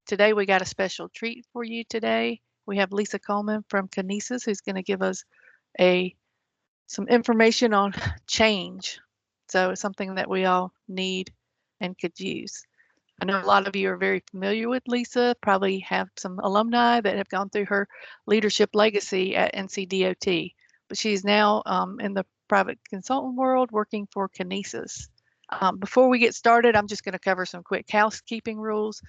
today we got a special treat for you today. We have Lisa Coleman from Knowesis who's going to give us a some information on change. So it's something that we all need and could use. I know a lot of you are very familiar with Lisa, probably have some alumni that have gone through her leadership legacy at NCDOT, but she's now in the private consultant world working for Knowesis. Before we get started, I'm just going to cover some quick housekeeping rules.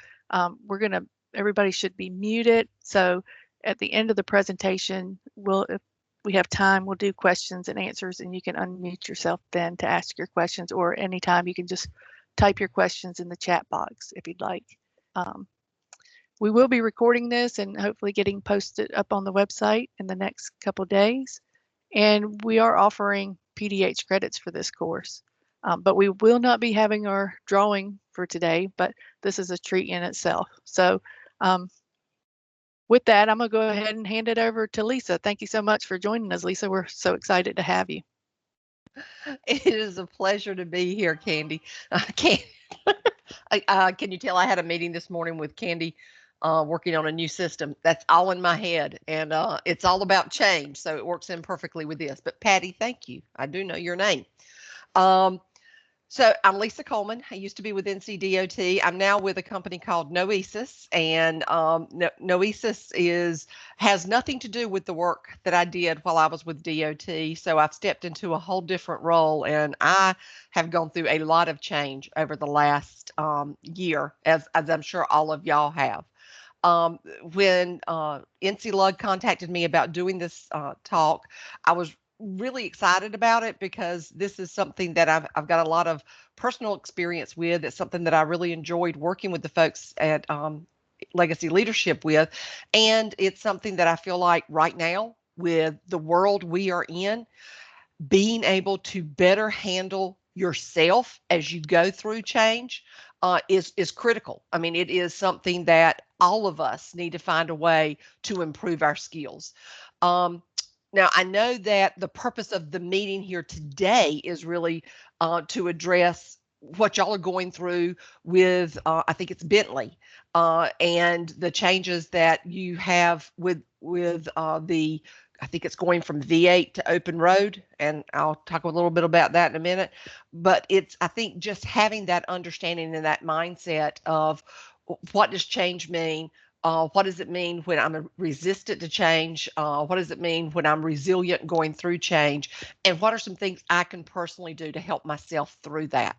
Everybody should be muted. So at the end of the presentation, if we have time, we'll do questions and answers, and you can unmute yourself then to ask your questions, or anytime you can just type your questions in the chat box if you'd like. We will be recording this and hopefully getting posted up on the website in the next couple days. And we are offering PDH credits for this course. But we will not be having our drawing for today, but this is a treat in itself. So with that, I'm going to go ahead and hand it over to Lisa. Thank you so much for joining us, Lisa. We're so excited to have you. It is a pleasure to be here, Candy. Can you tell I had a meeting this morning with Candy working on a new system? That's all in my head, and it's all about change, so it works in perfectly with this. But Patty, thank you. I do know your name. So I'm Lisa Coleman. I used to be with NCDOT. I'm now with a company called Knowesis, and Knowesis has nothing to do with the work that I did while I was with DOT. So I've stepped into a whole different role, and I have gone through a lot of change over the last year, as I'm sure all of y'all have. When NCLUG contacted me about doing this talk, I was really excited about it because this is something that I've got a lot of personal experience with. It's something that I really enjoyed working with the folks at Legacy Leadership with. And it's something that I feel like right now, with the world we are in, being able to better handle yourself as you go through change is critical. I mean, it is something that all of us need to find a way to improve our skills. Now, I know that the purpose of the meeting here today is really to address what y'all are going through with, I think it's Bentley, and the changes that you have with the, I think it's going from V8 to open road, and I'll talk a little bit about that in a minute. But I think just having that understanding and that mindset of what does change mean? What does it mean when I'm resistant to change? What does it mean when I'm resilient going through change? And what are some things I can personally do to help myself through that?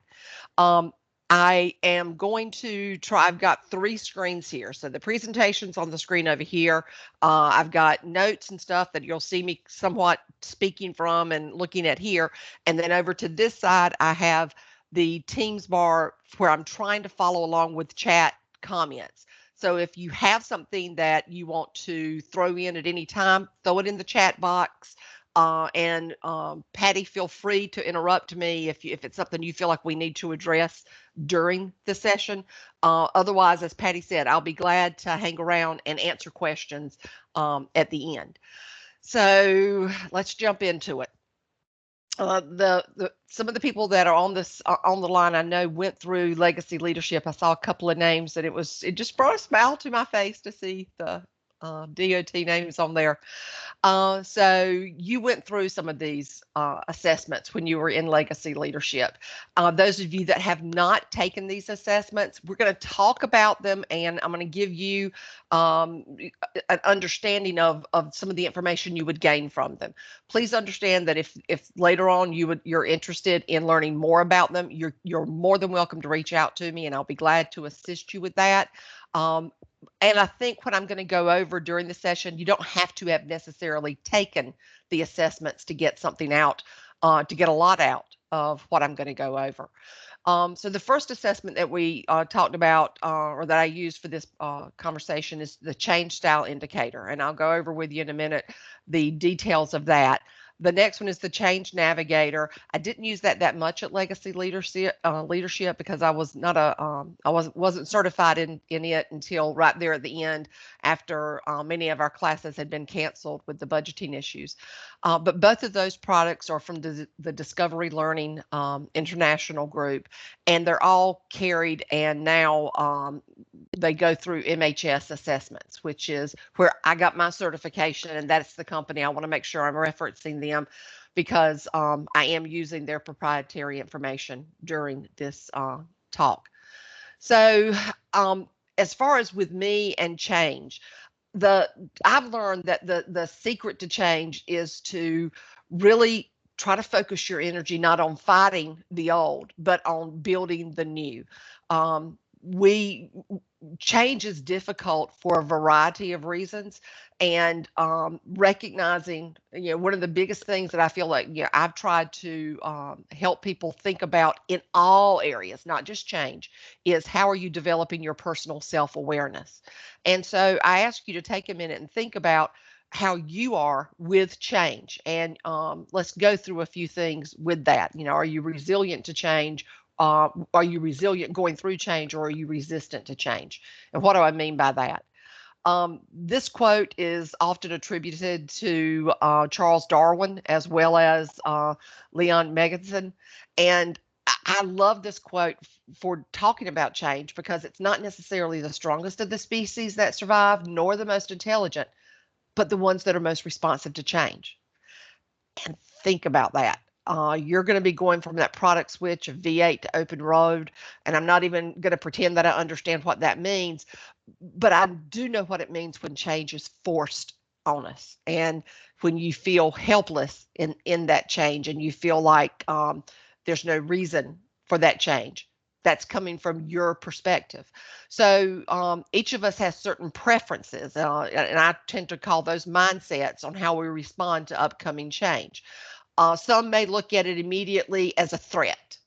I am going to try, I've got 3 screens here. So the presentation's on the screen over here. I've got notes and stuff that you'll see me somewhat speaking from and looking at here. And then over to this side, I have the Teams bar where I'm trying to follow along with chat comments. So if you have something that you want to throw in at any time, throw it in the chat box. And Patty, feel free to interrupt me if it's something you feel like we need to address during the session. Otherwise, as Patty said, I'll be glad to hang around and answer questions at the end. So let's jump into it. Some of the people that are on the line I know went through Legacy Leadership. I saw a couple of names that it just brought a smile to my face to see the DOT names on there. So you went through some of these assessments when you were in Legacy Leadership. Those of you that have not taken these assessments, we're going to talk about them, and I'm going to give you an understanding of some of the information you would gain from them. Please understand that if later on you're interested in learning more about them, you're more than welcome to reach out to me, and I'll be glad to assist you with that. And I think what I'm going to go over during the session, you don't have to have necessarily taken the assessments to get something out, to get a lot out of what I'm going to go over. So the first assessment that we talked about, or that I used for this conversation, is the change style indicator. And I'll go over with you in a minute the details of that. The next one is the Change Navigator. I didn't use that much at Legacy Leadership because I was not I wasn't certified in it until right there at the end, after many of our classes had been canceled with the budgeting issues. But both of those products are from the Discovery Learning International group, and they're all carried and now they go through MHS assessments, which is where I got my certification, and that's the company. I want to make sure I'm referencing them because I am using their proprietary information during this talk. So as far as with me and change, I've learned that the secret to change is to really try to focus your energy not on fighting the old, but on building the new. We change is difficult for a variety of reasons, and recognizing, one of the biggest things that I feel like, I've tried to help people think about in all areas, not just change, is how are you developing your personal self-awareness. And so I ask you to take a minute and think about how you are with change, and let's go through a few things with that. Are you resilient to change? Are you resilient going through change, or are you resistant to change? And what do I mean by that? This quote is often attributed to Charles Darwin as well as Leon Meganson. And I love this quote for talking about change because it's not necessarily the strongest of the species that survive, nor the most intelligent, but the ones that are most responsive to change. And think about that. You're going to be going from that product switch of V8 to open road. And I'm not even going to pretend that I understand what that means, but I do know what it means when change is forced on us, and when you feel helpless in that change, and you feel like there's no reason for that change. That's coming from your perspective. So each of us has certain preferences, and I tend to call those mindsets on how we respond to upcoming change. Some may look at it immediately as a threat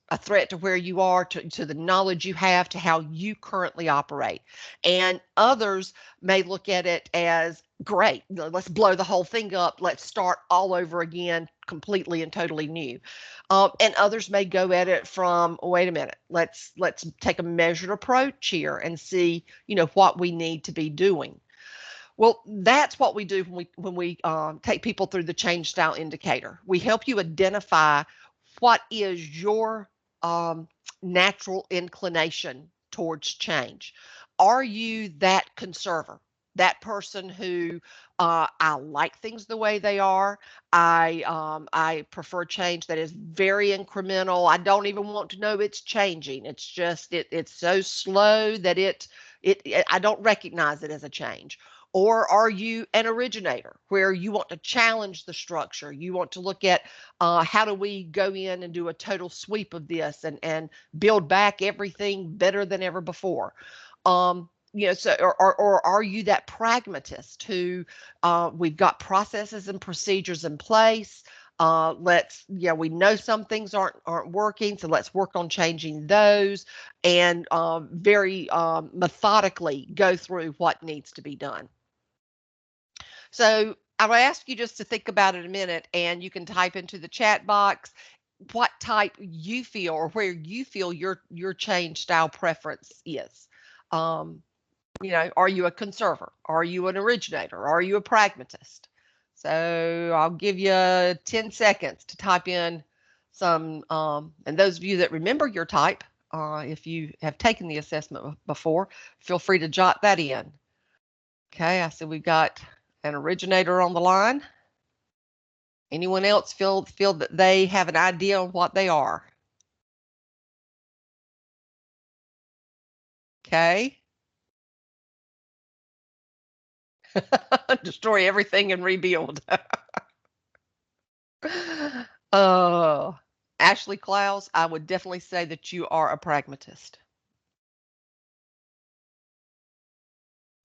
to where you are, to the knowledge you have, to how you currently operate. And others may look at it as great. Let's blow the whole thing up. Let's start all over again, completely and totally new. And others may go at it from, wait a minute, let's take a measured approach here and see, what we need to be doing. Well, that's what we do when we take people through the change style indicator. We help you identify what is your natural inclination towards change. Are you that conserver? That person who I like things the way they are. I prefer change that is very incremental. I don't even want to know it's changing. It's just it's so slow that it I don't recognize it as a change. Or are you an originator where you want to challenge the structure? You want to look at how do we go in and do a total sweep of this and build back everything better than ever before? So or are you that pragmatist who we've got processes and procedures in place? We know some things aren't working, so let's work on changing those, and very methodically go through what needs to be done. So I'll ask you just to think about it a minute, and you can type into the chat box what type you feel, or where you feel your change style preference is. Are you a conserver? Are you an originator? Are you a pragmatist? So I'll give you 10 seconds to type in some, and those of you that remember your type, if you have taken the assessment before, feel free to jot that in. Okay, I see we've got an originator on the line. Anyone else feel that they have an idea on what they are? Okay. Destroy everything and rebuild. Ashley Clowes, I would definitely say that you are a pragmatist.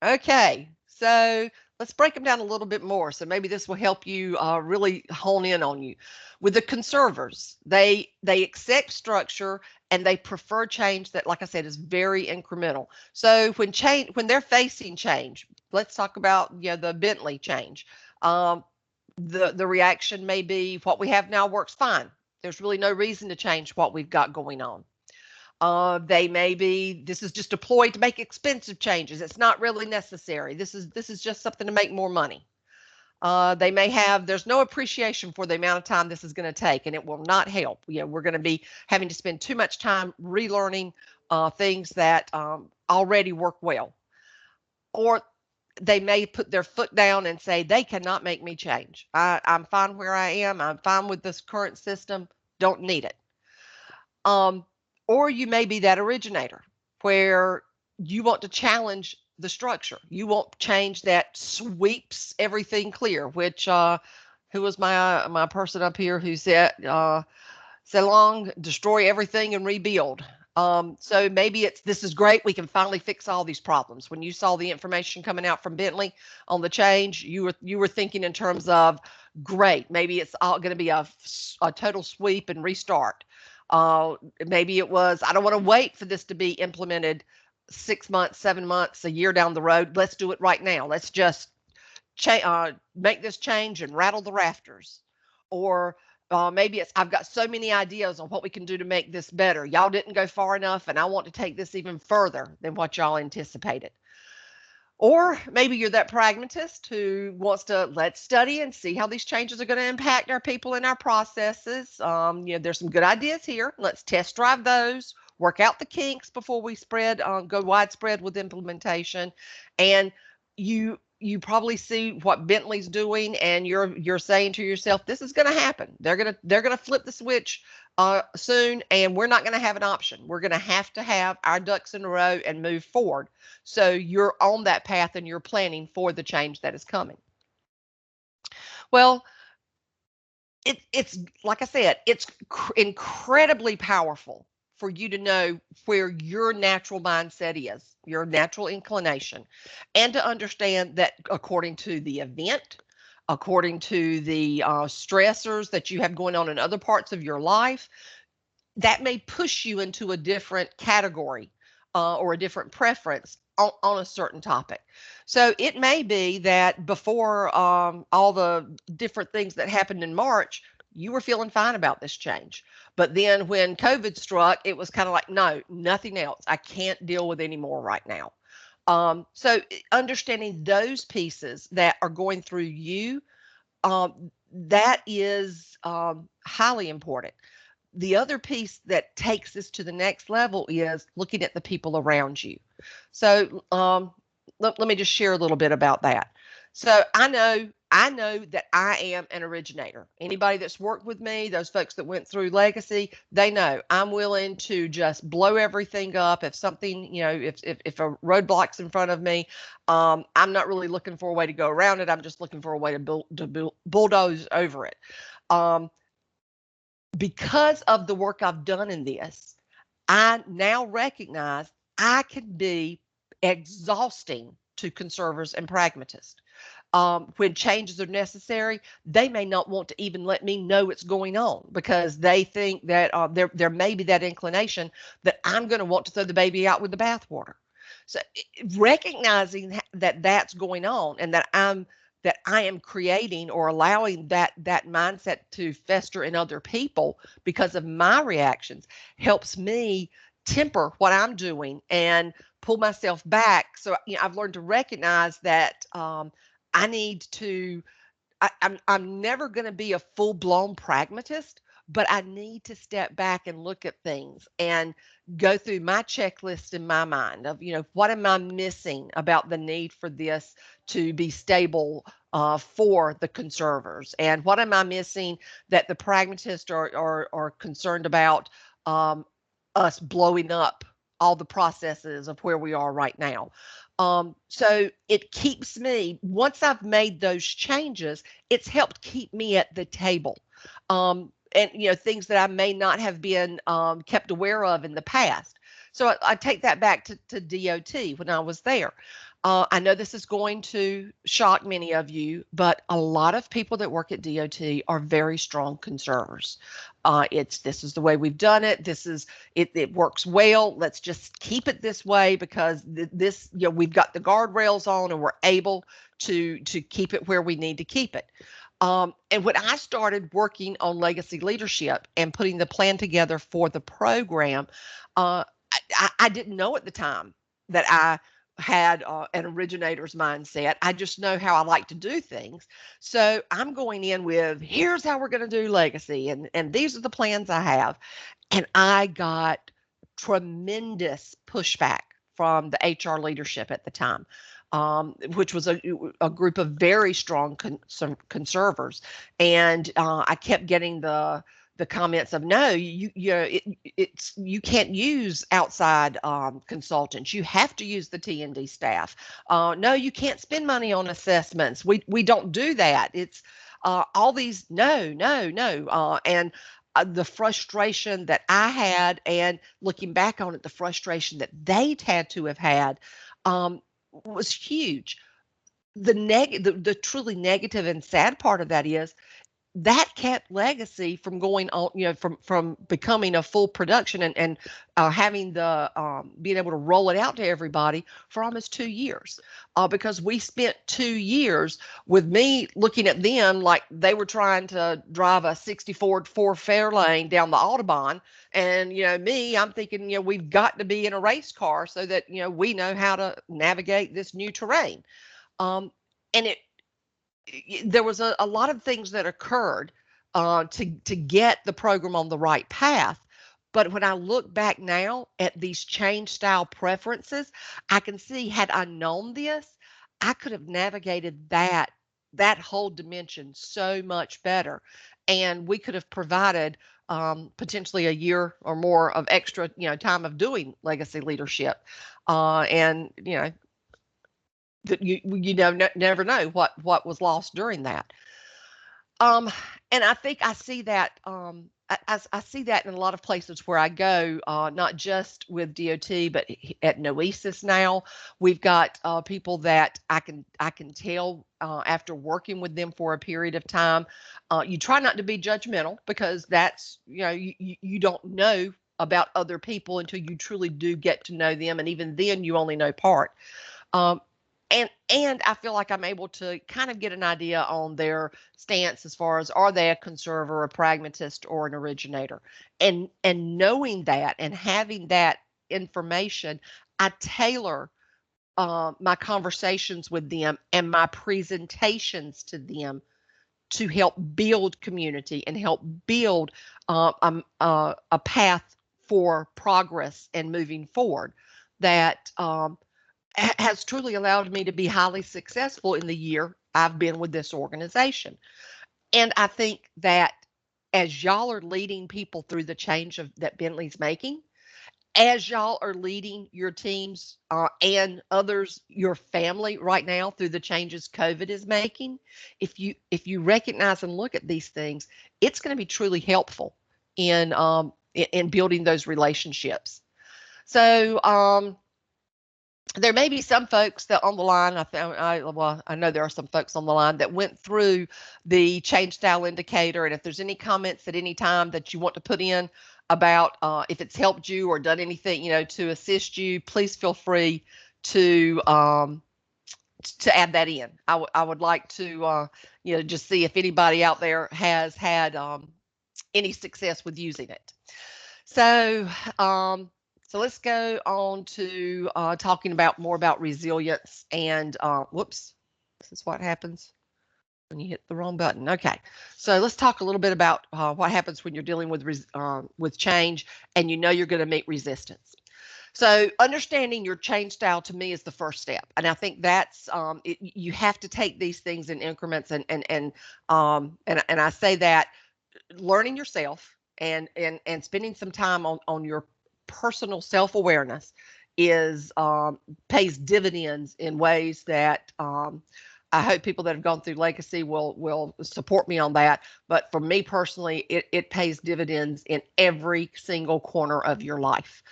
Okay, so let's break them down a little bit more. So maybe this will help you really hone in on you. With the conservers, they accept structure and they prefer change that, like I said, is very incremental. So when they're facing change, let's talk about the Bentley change. The reaction may be what we have now works fine. There's really no reason to change what we've got going on. They may be, this is just deployed to make expensive changes. It's not really necessary. This is just something to make more money. They may have, there's no appreciation for the amount of time this is going to take, and it will not help. We're going to be having to spend too much time relearning things that already work well. or they may put their foot down and say they cannot make me change. I'm fine where I am. I'm fine with this current system. Don't need it. Um, or you may be that originator where you want to challenge the structure. You want change that sweeps everything clear, which who was my person up here who said Long, destroy everything and rebuild. So maybe it's this is great. We can finally fix all these problems. When you saw the information coming out from Bentley on the change, you were thinking in terms of great. Maybe it's all going to be a total sweep and restart. Maybe it was I don't want to wait for this to be implemented 6 months, 7 months, a year down the road. Let's do it right now. Let's just make this change and rattle the rafters. Or maybe it's I've got so many ideas on what we can do to make this better. Y'all didn't go far enough, and I want to take this even further than what y'all anticipated. Or maybe you're that pragmatist who wants to let's study and see how these changes are going to impact our people and our processes. There's some good ideas here. Let's test drive those, work out the kinks before we go widespread with implementation. And you probably see what Bentley's doing, and you're saying to yourself, this is going to happen. They're gonna flip the switch soon, and we're not going to have an option. We're going to have our ducks in a row and move forward. So you're on that path and you're planning for the change that is coming. Well, it's like I said, it's incredibly powerful for you to know where your natural mindset is, your natural inclination, and to understand that according to the event, according to the stressors that you have going on in other parts of your life, that may push you into a different category or a different preference on a certain topic. So it may be that before all the different things that happened in March, you were feeling fine about this change. But then when COVID struck, it was kind of like, no, nothing else. I can't deal with any more right now. So understanding those pieces that are going through you, that is highly important. The other piece that takes this to the next level is looking at the people around you. So let me just share a little bit about that. So I know that I am an originator. Anybody that's worked with me, those folks that went through Legacy, they know I'm willing to just blow everything up. If something, if a roadblock's in front of me, I'm not really looking for a way to go around it. I'm just looking for a way to bulldoze over it. Because of the work I've done in this, I now recognize I can be exhausting to conservatives and pragmatists. When changes are necessary, they may not want to even let me know it's going on because they think that there may be that inclination that I'm going to want to throw the baby out with the bathwater. So recognizing that that's going on and that I am creating or allowing that mindset to fester in other people because of my reactions helps me temper what I'm doing and pull myself back. So I've learned to recognize that I need to. I'm never going to be a full-blown pragmatist, but I need to step back and look at things and go through my checklist in my mind of, what am I missing about the need for this to be stable for the conservers? And what am I missing that the pragmatists are concerned about us blowing up all the processes of where we are right now? So it keeps me, once I've made those changes, it's helped keep me at the table. And, things that I may not have been kept aware of in the past. So I take that back to DOT when I was there. I know this is going to shock many of you, but a lot of people that work at DOT are very strong conservers. This is the way we've done it. It works well. Let's just keep it this way because we've got the guardrails on and we're able to keep it where we need to keep it. And when I started working on legacy leadership and putting the plan together for the program, I didn't know at the time that I had an originator's mindset. I just know how I like to do things. So I'm going in with, here's how we're going to do legacy. And these are the plans I have. And I got tremendous pushback from the HR leadership at the time, which was a group of very strong conservers. And I kept getting the comments of, no, you can't use outside consultants. You have to use the T&D staff. No, you can't spend money on assessments. We don't do that. It's all these no. And the frustration that I had, and looking back on it, the frustration that they'd had to have had was huge. The truly negative and sad part of that is that kept Legacy from going on, from becoming a full production and having the being able to roll it out to everybody for almost 2 years, because we spent 2 years with me looking at them like they were trying to drive a 64 4 lane down the Autobahn, and I'm thinking, we've got to be in a race car so that we know how to navigate this new terrain, and there was a lot of things that occurred to get the program on the right path. But when I look back now at these change style preferences, I can see, had I known this, I could have navigated that whole dimension so much better. And we could have provided potentially a year or more of extra, time of doing legacy leadership. And that never know what was lost during that. And I think I see that I see that in a lot of places where I go, not just with DOT, but at Knowesis now. We've got people that I can tell after working with them for a period of time. You try not to be judgmental, because that's you don't know about other people until you truly do get to know them, and even then you only know part. And I feel like I'm able to kind of get an idea on their stance as far as, are they a conservator, a pragmatist, or an originator? And knowing that and having that information, I tailor my conversations with them and my presentations to them to help build community and help build a path for progress and moving forward that has truly allowed me to be highly successful in the year I've been with this organization. And I think that as y'all are leading people through the change that Bentley's making, as y'all are leading your teams and others, your family right now through the changes COVID is making, if you recognize and look at these things, it's going to be truly helpful in building those relationships. So there may be some folks that on the line, I know there are some folks on the line that went through the change style indicator. And if there's any comments at any time that you want to put in about if it's helped you or done anything, to assist you, please feel free to add that in. I would like to, just see if anybody out there has had any success with using it. So let's go on to talking more about resilience and whoops, this is what happens when you hit the wrong button. Okay, so let's talk a little bit about what happens when you're dealing with change and you're going to meet resistance. So understanding your change style to me is the first step, and I think that's you have to take these things in increments, and I say that learning yourself and spending some time on your personal self-awareness is pays dividends in ways that I hope people that have gone through Legacy will support me on that. But for me personally, it pays dividends in every single corner of your life.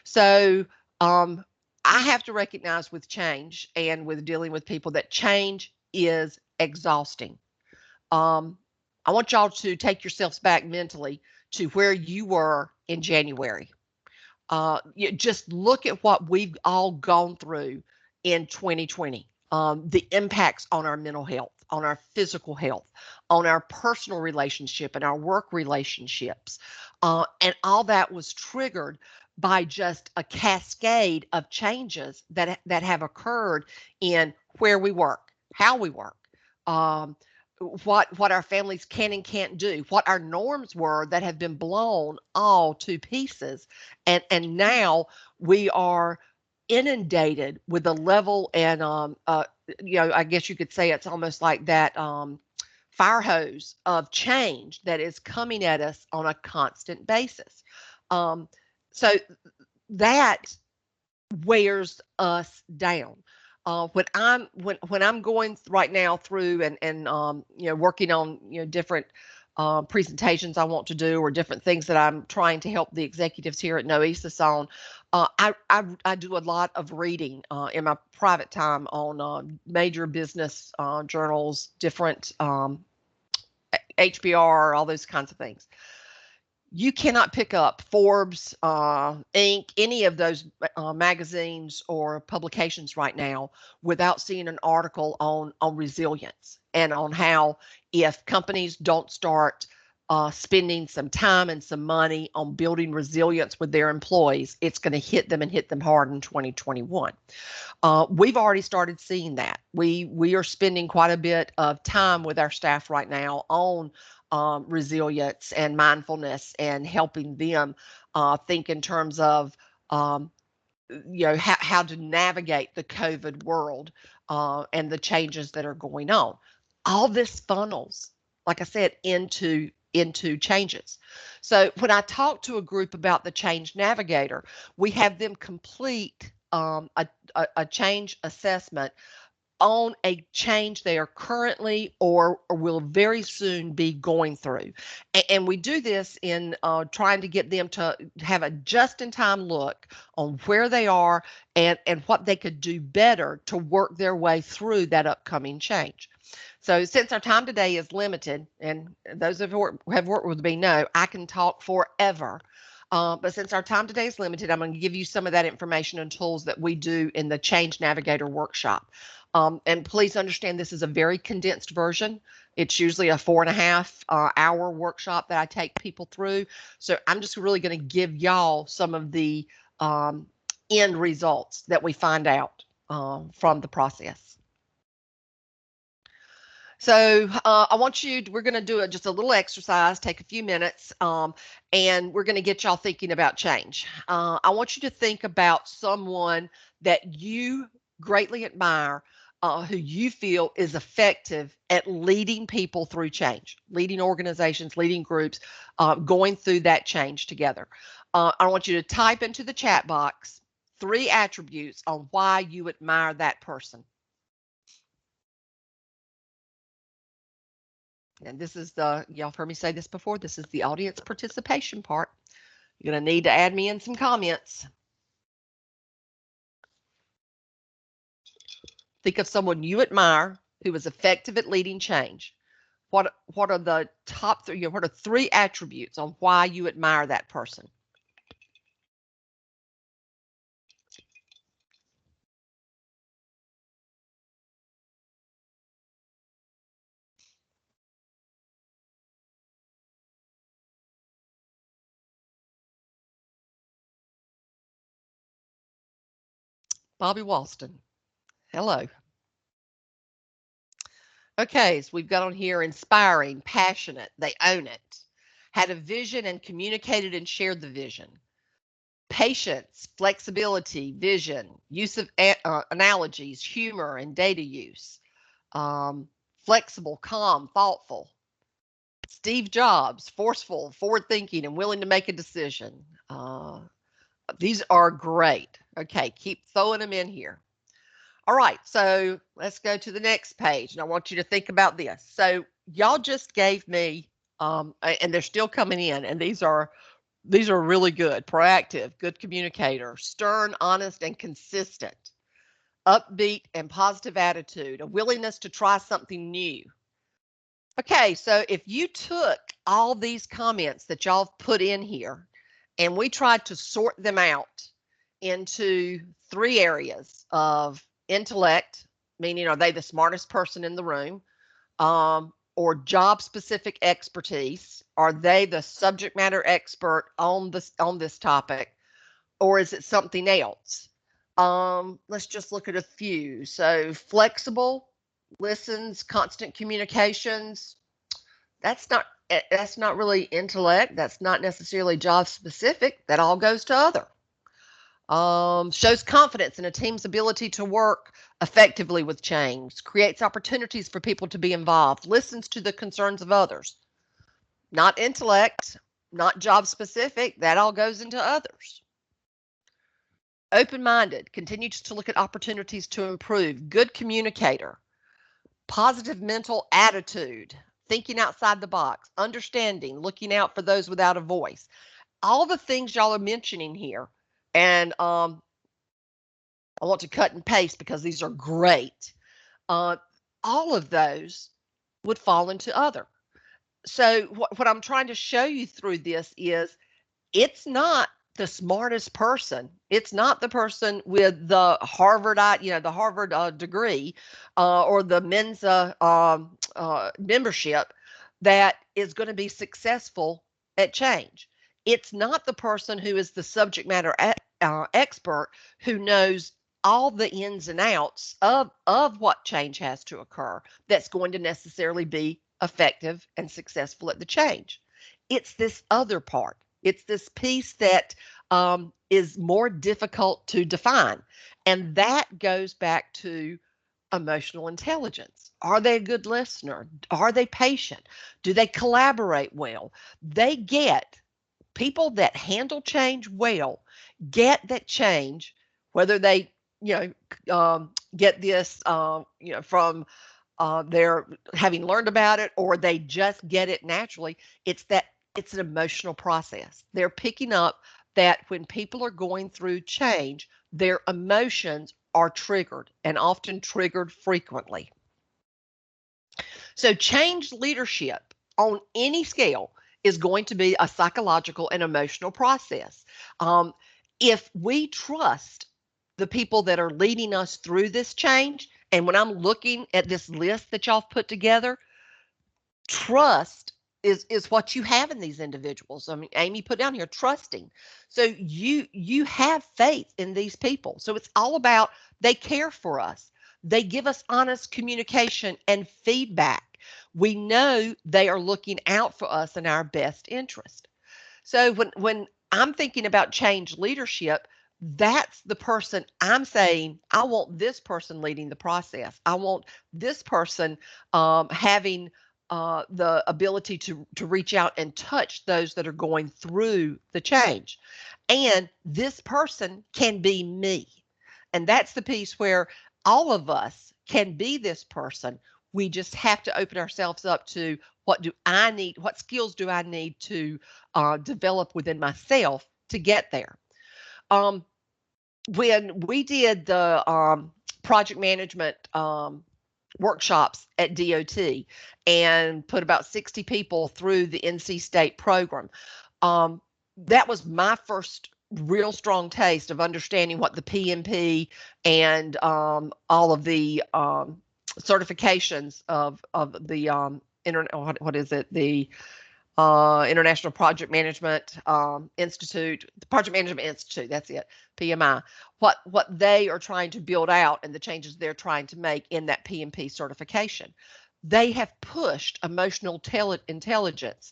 So I have to recognize with change and with dealing with people that change is exhausting. I want y'all to take yourselves back mentally to where you were in January. Just look at what we've all gone through in 2020. The impacts on our mental health, on our physical health, on our personal relationship and our work relationships. And all that was triggered by just a cascade of changes that have occurred in where we work, how we work, what our families can and can't do, what our norms were that have been blown all to pieces. And now we are inundated with a level and, I guess you could say it's almost like that fire hose of change that is coming at us on a constant basis. So that wears us down. When I'm going right now through and working on different presentations I want to do or different things that I'm trying to help the executives here at Knowesis on, I do a lot of reading in my private time on major business journals, different HBR, all those kinds of things. You cannot pick up Forbes, Inc., any of those magazines or publications right now without seeing an article on resilience and on how if companies don't start spending some time and some money on building resilience with their employees, it's going to hit them and hit them hard in 2021. We've already started seeing that. We are spending quite a bit of time with our staff right now on resilience and mindfulness and helping them think in terms of how to navigate the COVID world and the changes that are going on. All this funnels, like I said, into changes. So when I talk to a group about the Change Navigator, we have them complete a change assessment on a change they are currently or will very soon be going through. And we do this in trying to get them to have a just-in-time look on where they are and what they could do better to work their way through that upcoming change. So since our time today is limited, and those of you who have worked with me know I can talk forever, but since our time today is limited, I'm going to give you some of that information and tools that we do in the Change Navigator workshop. And please understand this is a very condensed version. It's usually a 4.5 hour workshop that I take people through. So I'm just really going to give y'all some of the end results that we find out from the process. So I want you, we're going to do just a little exercise, take a few minutes, and we're going to get y'all thinking about change. I want you to think about someone that you greatly admire, who you feel is effective at leading people through change, leading organizations, leading groups, going through that change together. I want you to type into the chat box 3 attributes on why you admire that person. And this is y'all heard me say this before, this is the audience participation part. You're going to need to add me in some comments. Think of someone you admire who is effective at leading change. What are the top 3, what are 3 attributes on why you admire that person? Bobby Walston. Hello. Okay, so we've got on here inspiring, passionate, they own it, had a vision and communicated and shared the vision. Patience, flexibility, vision, use of analogies, humor, and data use. Flexible, calm, thoughtful. Steve Jobs, forceful, forward-thinking, and willing to make a decision. These are great. Okay, keep throwing them in here. All right, so let's go to the next page, and I want you to think about this. So y'all just gave me, and they're still coming in, and these are really good. Proactive, good communicator, stern, honest, and consistent, upbeat and positive attitude, a willingness to try something new. Okay, so if you took all these comments that y'all put in here and we tried to sort them out into 3 areas of intellect, meaning are they the smartest person in the room, or job specific expertise, are they the subject matter expert on this topic, or is it something else? Let's just look at a few. So flexible, listens, constant communications, that's not really intellect, that's not necessarily job specific, that all goes to other. Shows confidence in a team's ability to work effectively with change, creates opportunities for people to be involved, listens to the concerns of others. Not intellect, not job specific, that all goes into others. Open-minded, continues to look at opportunities to improve, good communicator, positive mental attitude, thinking outside the box, understanding, looking out for those without a voice. All the things y'all are mentioning here. And I want to cut and paste because these are great. All of those would fall into other. So what I'm trying to show you through this is it's not the smartest person. It's not the person with the Harvard, the Harvard degree or the Mensa membership that is going to be successful at change. It's not the person who is the subject matter expert who knows all the ins and outs of what change has to occur that's going to necessarily be effective and successful at the change. It's this other part. It's this piece that is more difficult to define. And that goes back to emotional intelligence. Are they a good listener? Are they patient? Do they collaborate well? They get people that handle change well, get that change, whether they, get this, from their having learned about it or they just get it naturally. It's an emotional process. They're picking up that when people are going through change, their emotions are triggered and often triggered frequently. So change leadership on any scale is going to be a psychological and emotional process. If we trust the people that are leading us through this change, and when I'm looking at this list that y'all put together, trust is what you have in these individuals. I mean, Amy put down here trusting. So you have faith in these people. So it's all about they care for us. They give us honest communication and feedback. We know they are looking out for us in our best interest. So when I'm thinking about change leadership, that's the person I'm saying, I want this person leading the process. I want this person having the ability to reach out and touch those that are going through the change. And this person can be me. And that's the piece where all of us can be this person. We just have to open ourselves up to what do I need? What skills do I need to develop within myself to get there? When we did the project management workshops at DOT and put about 60 people through the NC State program, that was my first real strong taste of understanding what the PMP and all of the certifications of the what is it, the International Project Management Institute, the Project Management Institute, that's it, PMI, what they are trying to build out and the changes they're trying to make in that PMP certification. They have pushed emotional intelligence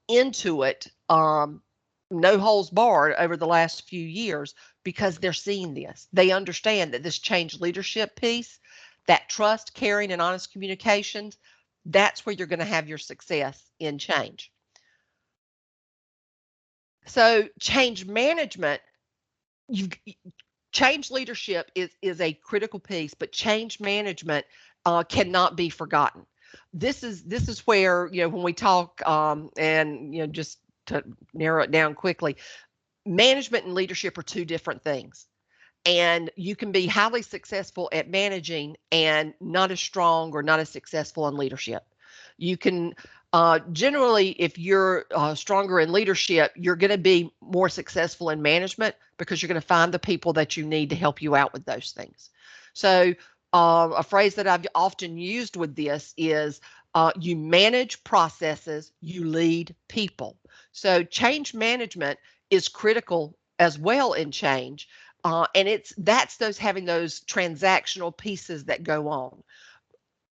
into it, no holds barred over the last few years because they're seeing this. They understand that this change leadership piece, that trust, caring, and honest communications, that's where you're going to have your success in change. So change management, change leadership is a critical piece, but change management cannot be forgotten. This is where, when we talk and just to narrow it down quickly, management and leadership are two different things. And you can be highly successful at managing and not as strong or not as successful in leadership. You can generally, if you're stronger in leadership, you're going to be more successful in management because you're going to find the people that you need to help you out with those things. So a phrase that I've often used with this is you manage processes, you lead people. So change management is critical as well in change. And that's having those transactional pieces that go on.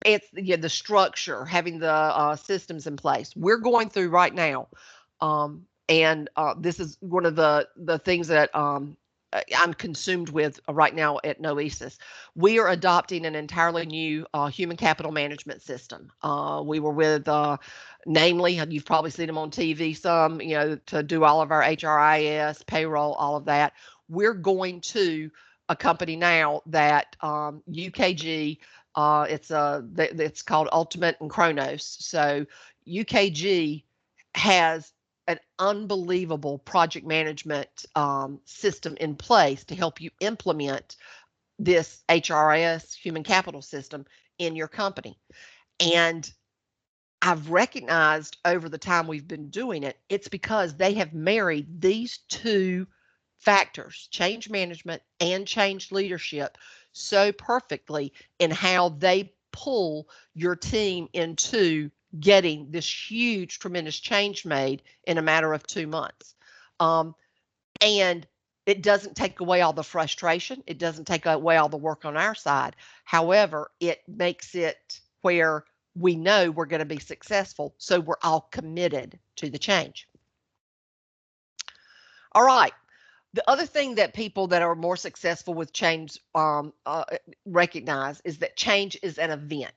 It's the structure, having the systems in place. We're going through right now, and this is one of the things that I'm consumed with right now at Knowesis. We are adopting an entirely new human capital management system. We were with, namely, you've probably seen them on TV some, to do all of our HRIS, payroll, all of that. We're going to a company now that UKG, it's called Ultimate and Kronos. So UKG has an unbelievable project management system in place to help you implement this HRIS human capital system in your company. And I've recognized over the time we've been doing it, it's because they have married these two factors, change management and change leadership, so perfectly in how they pull your team into getting this huge, tremendous change made in a matter of 2 months. And it doesn't take away all the frustration. It doesn't take away all the work on our side. However, it makes it where we know we're going to be successful, so we're all committed to the change. All right. The other thing that people that are more successful with change recognize is that change is an event.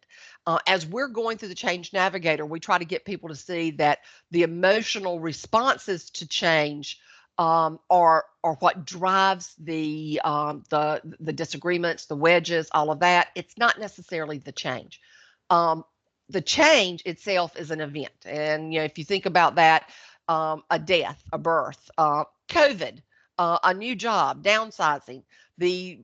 As we're going through the Change Navigator, we try to get people to see that the emotional responses to change are what drives the disagreements, the wedges, all of that. It's not necessarily the change. The change itself is an event, and if you think about that, a death, a birth, COVID. A new job, downsizing, the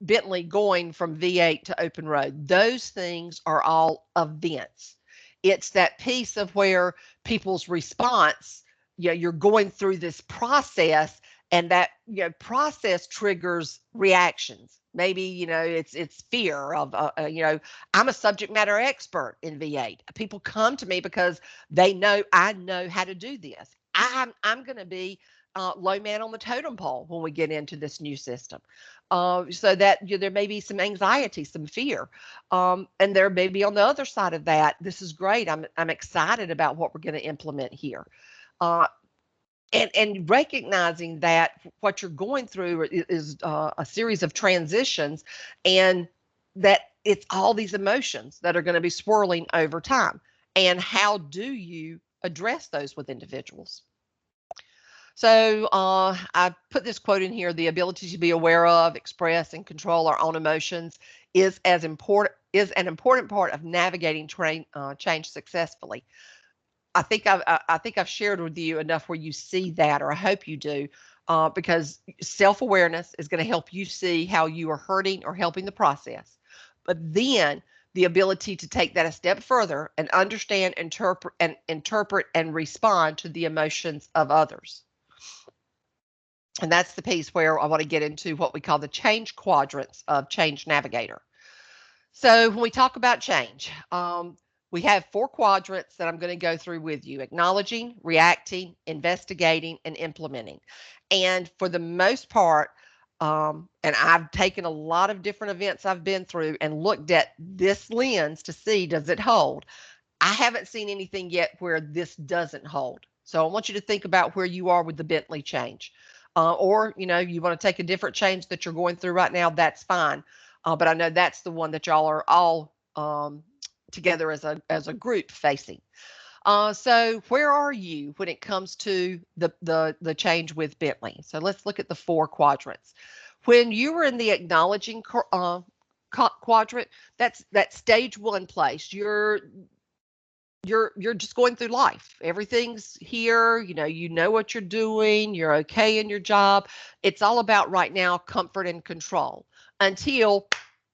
Bentley going from V8 to open road. Those things are all events. It's that piece of where people's response, you're going through this process, and that process triggers reactions. Maybe it's fear of I'm a subject matter expert in V8. People come to me because they know I know how to do this. I'm going to be low man on the totem pole when we get into this new system. So that there may be some anxiety, some fear. And there may be on the other side of that, this is great. I'm excited about what we're going to implement here. And recognizing that what you're going through is a series of transitions, and that it's all these emotions that are going to be swirling over time. And how do you address those with individuals? So I put this quote in here: the ability to be aware of, express, and control our own emotions is an important part of navigating change successfully. I think I've shared with you enough where you see that, or I hope you do, because self-awareness is going to help you see how you are hurting or helping the process. But then the ability to take that a step further and understand, interpret, and respond to the emotions of others. And that's the piece where I want to get into what we call the change quadrants of Change Navigator. So when we talk about change, we have 4 quadrants that I'm going to go through with you: acknowledging, reacting, investigating, and implementing. And for the most part, and I've taken a lot of different events I've been through and looked at this lens to see, does it hold? I haven't seen anything yet where this doesn't hold. So I want you to think about where you are with the Bentley change. Or, you want to take a different change that you're going through right now, that's fine. But I know that's the one that y'all are all together as a group facing. So where are you when it comes to the change with Bentley? So let's look at the 4 quadrants. When you were in the acknowledging quadrant, that's that stage 1 place. You're just going through life. Everything's here. You know what you're doing. You're okay in your job. It's all about right now comfort and control until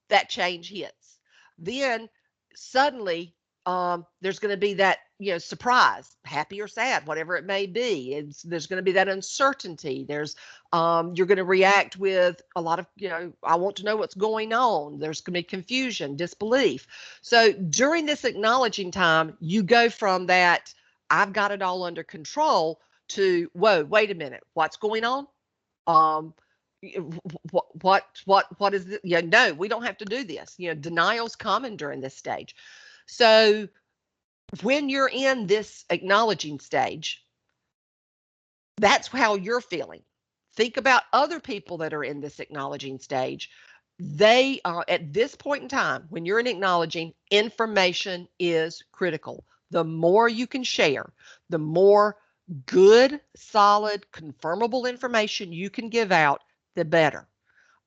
that change hits. Then suddenly there's going to be that surprise, happy or sad, whatever it may be. There's going to be that uncertainty. There's you're going to react with a lot of I want to know what's going on. There's going to be confusion, disbelief. So during this acknowledging time, you go from that I've got it all under control to whoa, wait a minute, what's going on? What is it? No, we don't have to do this. Denial's common during this stage. So when you're in this acknowledging stage, that's how you're feeling. Think about other people that are in this acknowledging stage. They at this point in time, when you're in acknowledging, information is critical. The more you can share, the more good, solid, confirmable information you can give out, the better.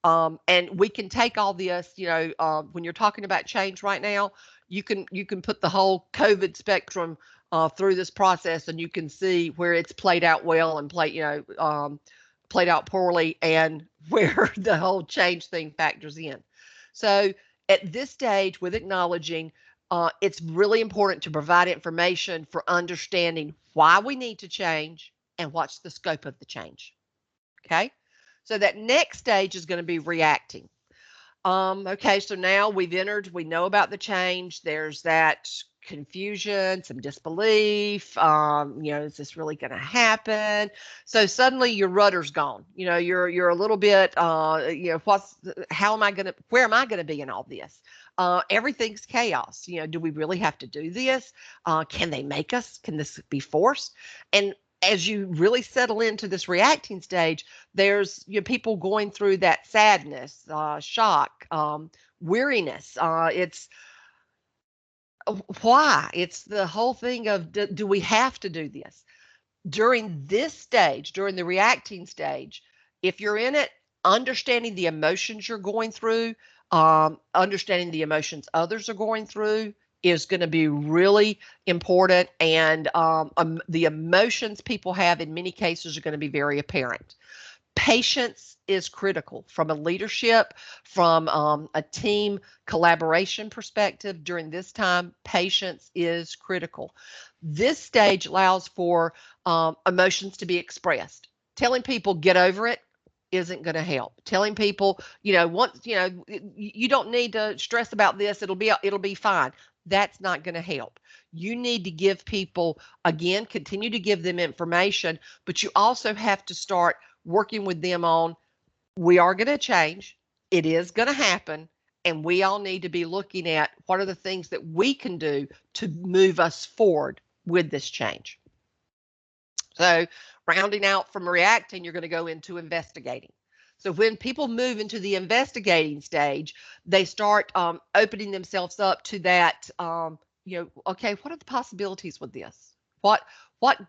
And we can take all this, when you're talking about change right now, you can put the whole COVID spectrum through this process, and you can see where it's played out well and played out poorly, and where the whole change thing factors in. So at this stage, with acknowledging, it's really important to provide information for understanding why we need to change and what's the scope of the change. Okay. So that next stage is going to be reacting. Okay, so now we know about the change. There's that confusion, some disbelief. Is this really going to happen? So suddenly your rudder's gone. You're a little bit, where am I going to be in all this? Everything's chaos. Do we really have to do this? Can they make us? Can this be forced? And as you really settle into this reacting stage, there's people going through that sadness, shock, weariness. It's why? It's the whole thing of, do we have to do this? During this stage, during the reacting stage, if you're in it, understanding the emotions you're going through, understanding the emotions others are going through is going to be really important. And the emotions people have in many cases are going to be very apparent. Patience is critical from a leadership, from a team collaboration perspective. During this time, patience is critical. This stage allows for emotions to be expressed. Telling people get over it isn't going to help. Telling people, you don't need to stress about this. It'll be fine. That's not going to help. You need to give people, again, continue to give them information, but you also have to start working with them on, we are going to change. It is going to happen. And we all need to be looking at what are the things that we can do to move us forward with this change. So rounding out from reacting, you're going to go into investigating. So when people move into the investigating stage, they start opening themselves up to that, okay, what are the possibilities with this? What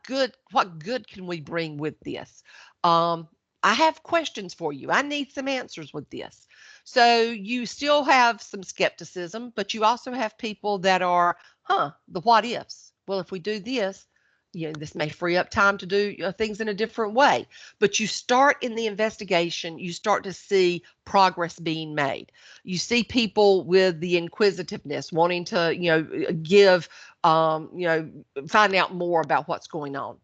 good can we bring with this? I have questions for you. I need some answers with this. So you still have some skepticism, but you also have people that are, the what ifs. Well, if we do this, this may free up time to do things in a different way. But you start in the investigation, you start to see progress being made. You see people with the inquisitiveness, wanting to, give, find out more about what's going on.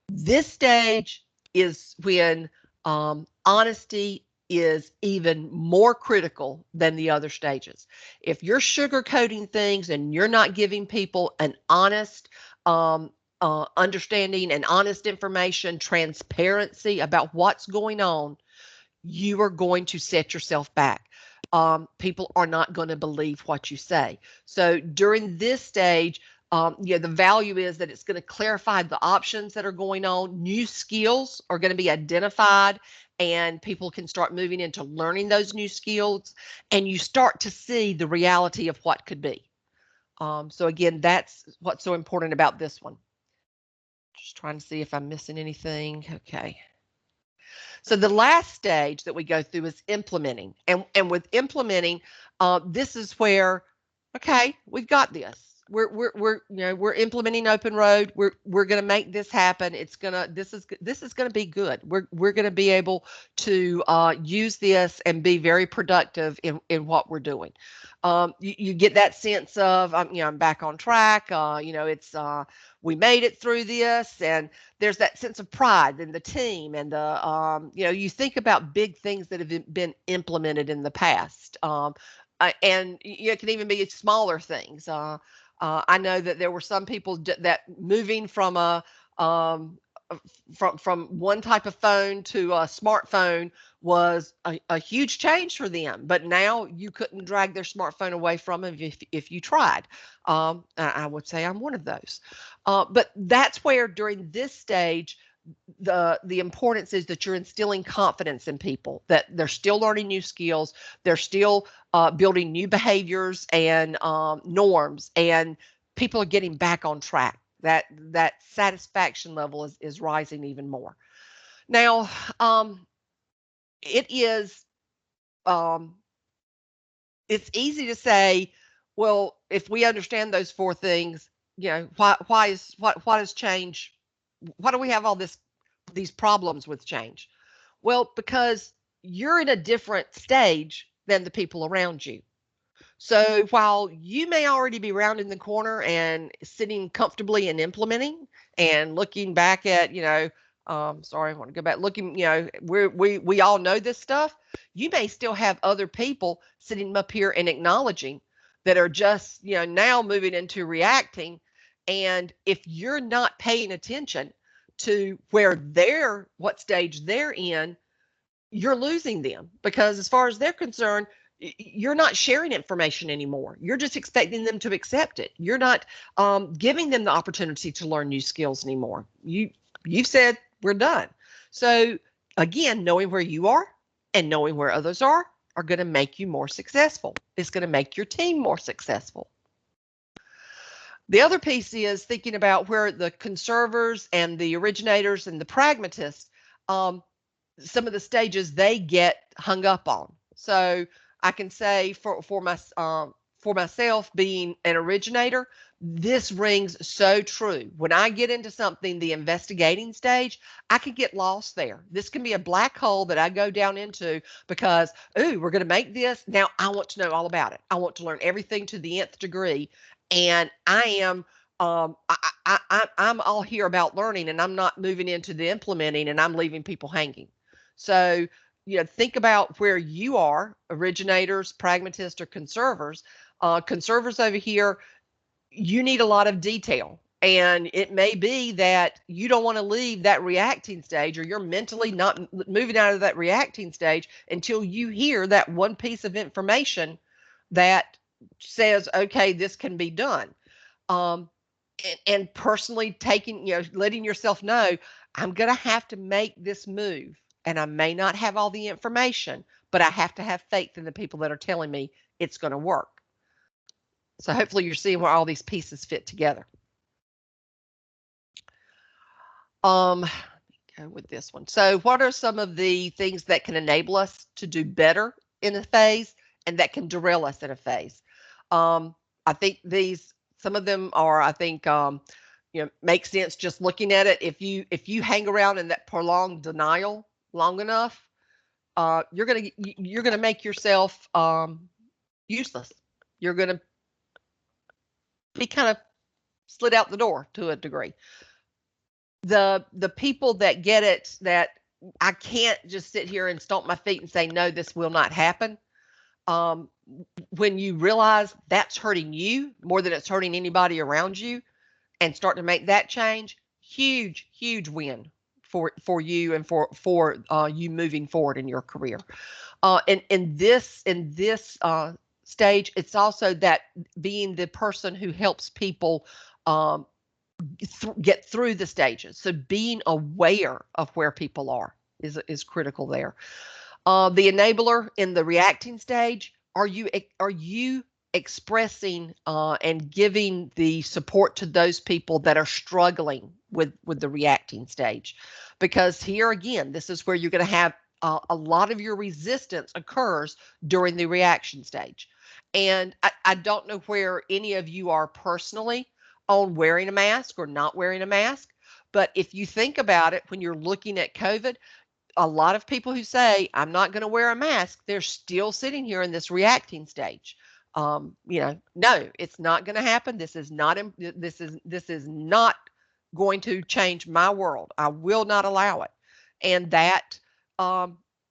This stage is when honesty is even more critical than the other stages. If you're sugarcoating things and you're not giving people an honest understanding and honest information, transparency about what's going on, you are going to set yourself back. People are not going to believe what you say. So during this stage, the value is that it's going to clarify the options that are going on. New skills are going to be identified, and people can start moving into learning those new skills, and you start to see the reality of what could be. So again, that's what's so important about this one. Just trying to see if I'm missing anything. Okay. So the last stage that we go through is implementing. And with implementing, this is where, okay, we've got this. We're implementing Open Road. We're going to make this happen. This is going to be good. We're going to be able to use this and be very productive in what we're doing. You get that sense of, I'm back on track. We made it through this, and there's that sense of pride in the team, and you think about big things that have been implemented in the past, and it can even be smaller things. I know that there were some people that moving from from one type of phone to a smartphone was a huge change for them, but now you couldn't drag their smartphone away from them if you tried. I would say I'm one of those. But that's where during this stage, the importance is that you're instilling confidence in people, that they're still learning new skills, they're still building new behaviors and norms, and people are getting back on track. That satisfaction level is rising even more. Now, it is it's easy to say, well, if we understand those four things, why is change? Why do we have all these problems with change? Well, because you're in a different stage than the people around you. So while you may already be rounding the corner and sitting comfortably and implementing and looking back at, sorry, I want to go back, looking, we all know this stuff. You may still have other people sitting up here and acknowledging that are just, now moving into reacting. And if you're not paying attention to what stage they're in, you're losing them, because as far as they're concerned, you're not sharing information anymore. You're just expecting them to accept it. You're not giving them the opportunity to learn new skills anymore. You've said we're done. So again, knowing where you are and knowing where others are going to make you more successful. It's going to make your team more successful. The other piece is thinking about where the conservers and the originators and the pragmatists, some of the stages they get hung up on. So I can say for myself being an originator, this rings so true. When I get into something, the investigating stage, I can get lost there. This can be a black hole that I go down into because, ooh, we're going to make this. Now I want to know all about it. I want to learn everything to the nth degree. And I am I'm all here about learning, and I'm not moving into the implementing, and I'm leaving people hanging. So, think about where you are, originators, pragmatists, or conservers. Conservers over here, you need a lot of detail. And it may be that you don't want to leave that reacting stage, or you're mentally not moving out of that reacting stage until you hear that one piece of information that says, okay, this can be done. And personally letting yourself know, I'm going to have to make this move, and I may not have all the information, but I have to have faith in the people that are telling me it's going to work. So hopefully you're seeing where all these pieces fit together. Go with this one. So what are some of the things that can enable us to do better in a phase and that can derail us in a phase? I think some of them are, I think, make sense just looking at it. If you hang around in that prolonged denial long enough, you're gonna make yourself useless. You're gonna be kind of slid out the door to a degree. The people that get it, that I can't just sit here and stomp my feet and say, no, this will not happen. When you realize that's hurting you more than it's hurting anybody around you, and start to make that change, huge win for you and for you moving forward in your career. And in this stage, it's also that being the person who helps people get through the stages. So being aware of where people are is critical there. The enabler in the reacting stage, are you expressing and giving the support to those people that are struggling with the reacting stage? Because here again, this is where you're going to have a lot of your resistance occurs during the reaction stage. And I don't know where any of you are personally on wearing a mask or not wearing a mask, but if you think about it, when you're looking at COVID, a lot of people who say, I'm not going to wear a mask, they're still sitting here in this reacting stage. No, it's not going to happen. This is not going to change my world. I will not allow it. And that,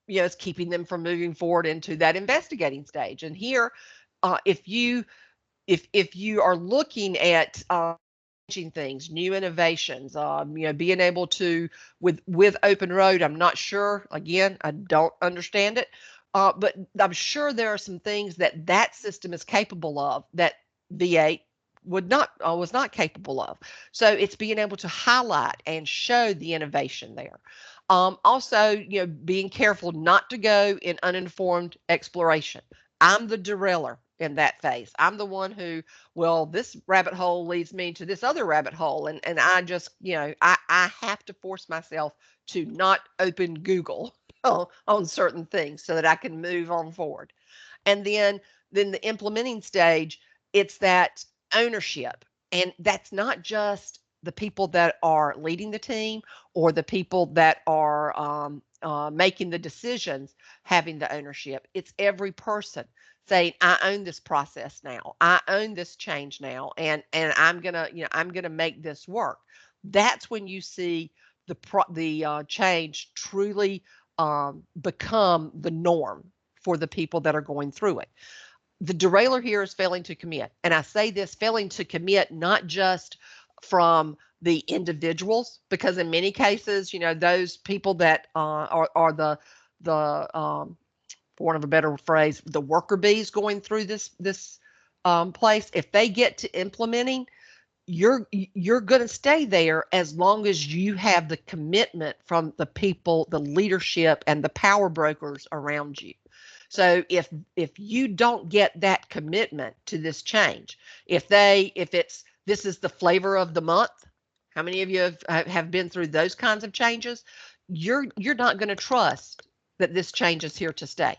is keeping them from moving forward into that investigating stage. And here, if you are looking at things, new innovations, being able to with Open Road, I'm not sure. Again, I don't understand it, but I'm sure there are some things that system is capable of that V8 was not capable of. So it's being able to highlight and show the innovation there. Also, being careful not to go in uninformed exploration. I'm the derailer in that phase. I'm the one who, well, this rabbit hole leads me to this other rabbit hole. And I just, I have to force myself to not open Google on certain things so that I can move on forward. And then the implementing stage, it's that ownership. And that's not just the people that are leading the team or the people that are making the decisions having the ownership. It's every person saying, I own this process now. I own this change now, and I'm gonna make this work. That's when you see the change truly become the norm for the people that are going through it. The derailer here is failing to commit. And I say this, failing to commit, not just from the individuals, because in many cases, those people that are the for want of a better phrase, the worker bees going through this place. If they get to implementing, you're going to stay there as long as you have the commitment from the people, the leadership, and the power brokers around you. So if you don't get that commitment to this change, if it's this is the flavor of the month, how many of you have been through those kinds of changes? You're not going to trust that this change is here to stay.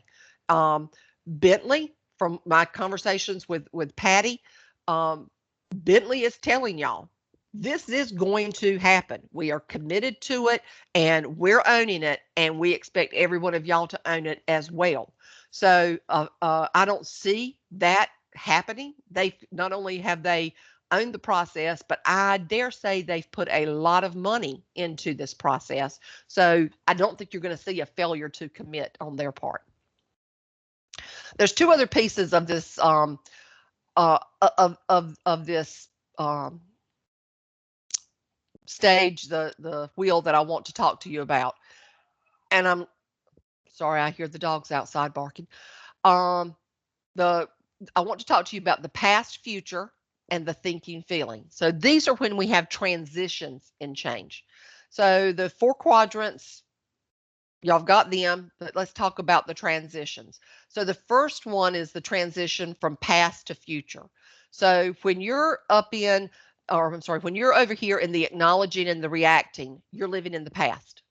Bentley, from my conversations with Patty, Bentley is telling y'all this is going to happen. We are committed to it and we're owning it, and we expect every one of y'all to own it as well. So I don't see that happening. They not only have they owned the process, but I dare say they've put a lot of money into this process. So I don't think you're going to see a failure to commit on their part. There's two other pieces of this of this stage, the wheel, that I want to talk to you about. And I'm sorry, I hear the dogs outside barking. I want to talk to you about the past, future, and the thinking, feeling. So these are when we have transitions in change. So the 4 quadrants, y'all have got them, but let's talk about the transitions. So the first one is the transition from past to future. So when you're when you're over here in the acknowledging and the reacting, you're living in the past.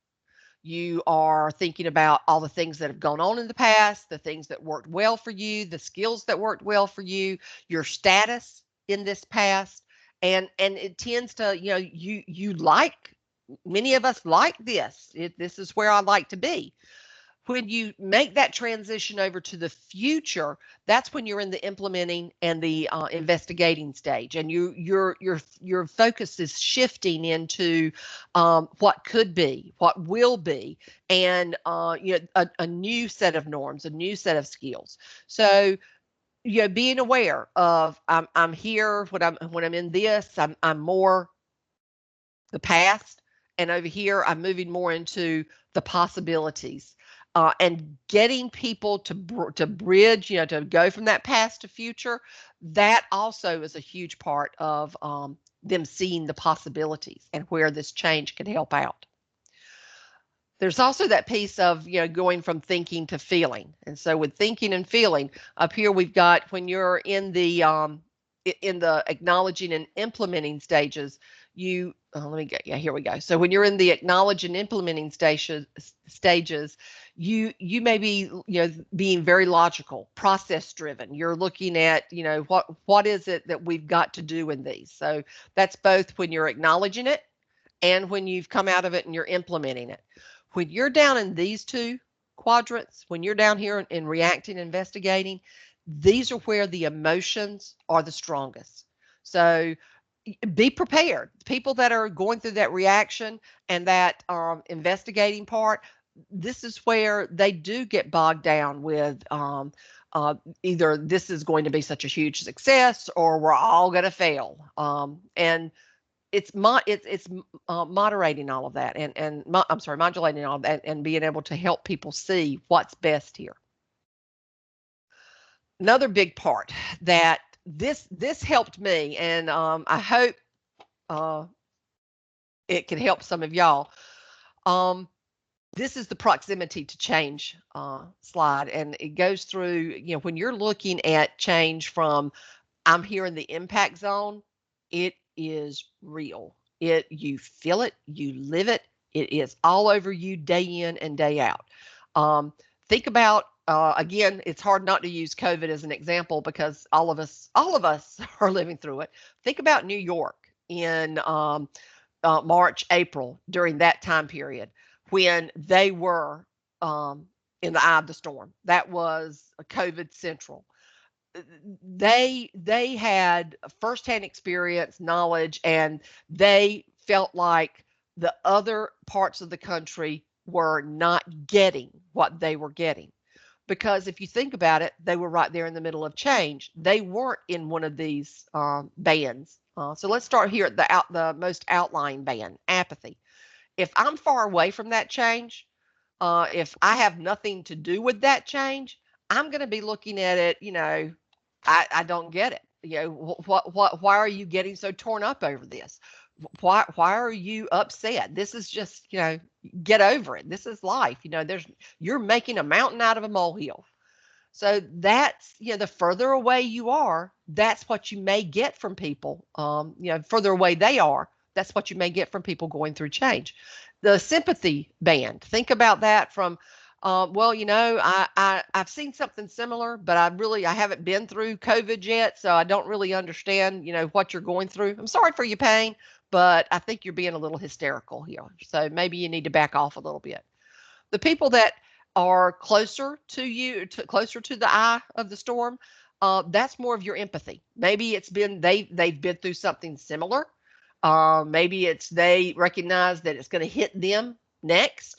You are thinking about all the things that have gone on in the past, the things that worked well for you, the skills that worked well for you, your status in this past. And it tends to, you like, many of us like this. This is where I like to be. When you make that transition over to the future, that's when you're in the implementing and the investigating stage, and your focus is shifting into what could be, what will be, and a new set of norms, a new set of skills. So being aware of I'm here when I'm in this, I'm more the past, and over here I'm moving more into the possibilities. And getting people to bridge, to go from that past to future, that also is a huge part of them seeing the possibilities and where this change can help out. There's also that piece of, going from thinking to feeling. And so with thinking and feeling, up here we've got when you're in the acknowledging and implementing stages, let me get, yeah, here we go. So when you're in the acknowledge and implementing stages, you may be, being very logical, process driven. You're looking at, what is it that we've got to do in these. So that's both when you're acknowledging it and when you've come out of it and you're implementing it. When you're down in these 2 quadrants, when you're down here in reacting, investigating, these are where the emotions are the strongest. So be prepared. People that are going through that reaction and that investigating part, this is where they do get bogged down with either this is going to be such a huge success or we're all going to fail. And it's moderating all of that and modulating all of that and being able to help people see what's best here. Another big part that this helped me, and I hope it can help some of y'all. This is the proximity to change slide, and it goes through, when you're looking at change from I'm here in the impact zone, it is real. You feel it, you live it. It is all over you day in and day out. Think about again, it's hard not to use COVID as an example because all of us are living through it. Think about New York in March, April, during that time period when they were in the eye of the storm. That was a COVID central. They had firsthand experience, knowledge, and they felt like the other parts of the country were not getting what they were getting. Because if you think about it, they were right there in the middle of change. They weren't in one of these bands. So let's start here at the most outlying band, apathy. If I'm far away from that change, if I have nothing to do with that change, I'm going to be looking at it, I don't get it. Why are you getting so torn up over this? Why are you upset? This is just, get over it. This is life. You're making a mountain out of a molehill. So that's, the further away you are, that's what you may get from people. Further away they are, that's what you may get from people going through change. The sympathy band, think about that from, I've seen something similar, but I haven't been through COVID yet, so I don't really understand, what you're going through. I'm sorry for your pain, but I think you're being a little hysterical here. So maybe you need to back off a little bit. The people that are closer to you, closer to the eye of the storm, that's more of your empathy. Maybe it's been they've been through something similar. Maybe it's they recognize that it's going to hit them next.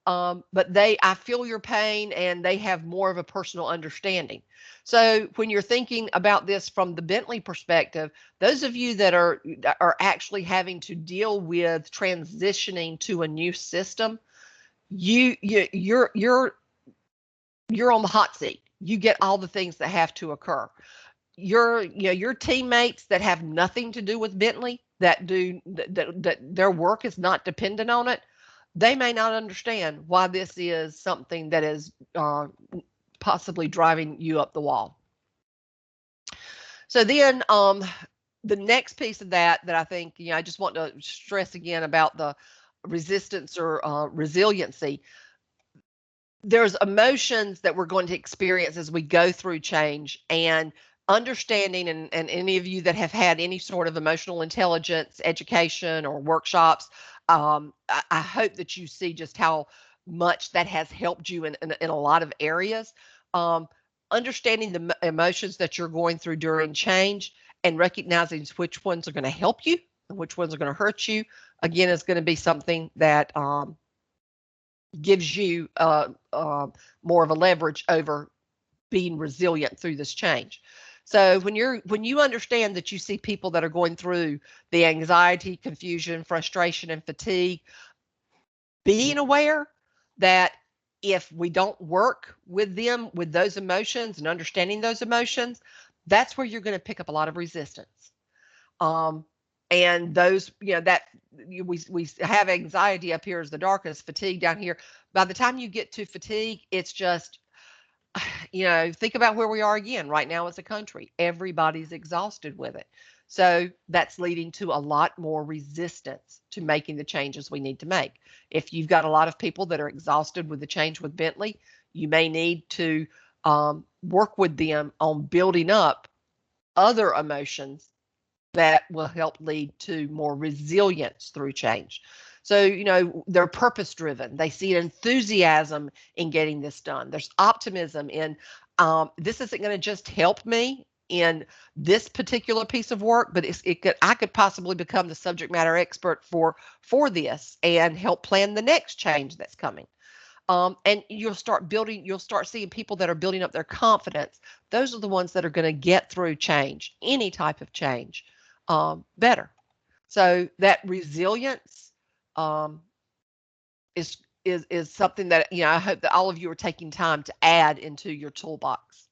But I feel your pain, and they have more of a personal understanding. So when you're thinking about this from the Bentley perspective, those of you that are actually having to deal with transitioning to a new system, you're on the hot seat. You get all the things that have to occur. Your teammates that have nothing to do with Bentley, that their work is not dependent on it, they may not understand why this is something that is possibly driving you up the wall. So then the next piece of that I think, I just want to stress again about the resistance or resiliency. There's emotions that we're going to experience as we go through change, and understanding, and any of you that have had any sort of emotional intelligence education or workshops, I hope that you see just how much that has helped you in a lot of areas. Understanding the emotions that you're going through during change and recognizing which ones are going to help you and which ones are going to hurt you, again, is going to be something that gives you more of a leverage over being resilient through this change. So when you understand that you see people that are going through the anxiety, confusion, frustration, and fatigue, being aware that if we don't work with them with those emotions and understanding those emotions, that's where you're going to pick up a lot of resistance. And those, that we have anxiety up here as the darkest, fatigue down here. By the time you get to fatigue, it's just, think about where we are again right now as a country. Everybody's exhausted with it. So that's leading to a lot more resistance to making the changes we need to make. If you've got a lot of people that are exhausted with the change with Bentley, you may need to work with them on building up other emotions that will help lead to more resilience through change. So, they're purpose driven. They see enthusiasm in getting this done. There's optimism in this isn't going to just help me in this particular piece of work, but I could possibly become the subject matter expert for this and help plan the next change that's coming. And you'll start seeing people that are building up their confidence. Those are the ones that are going to get through change, any type of change, better. So that resilience is something that, I hope that all of you are taking time to add into your toolbox.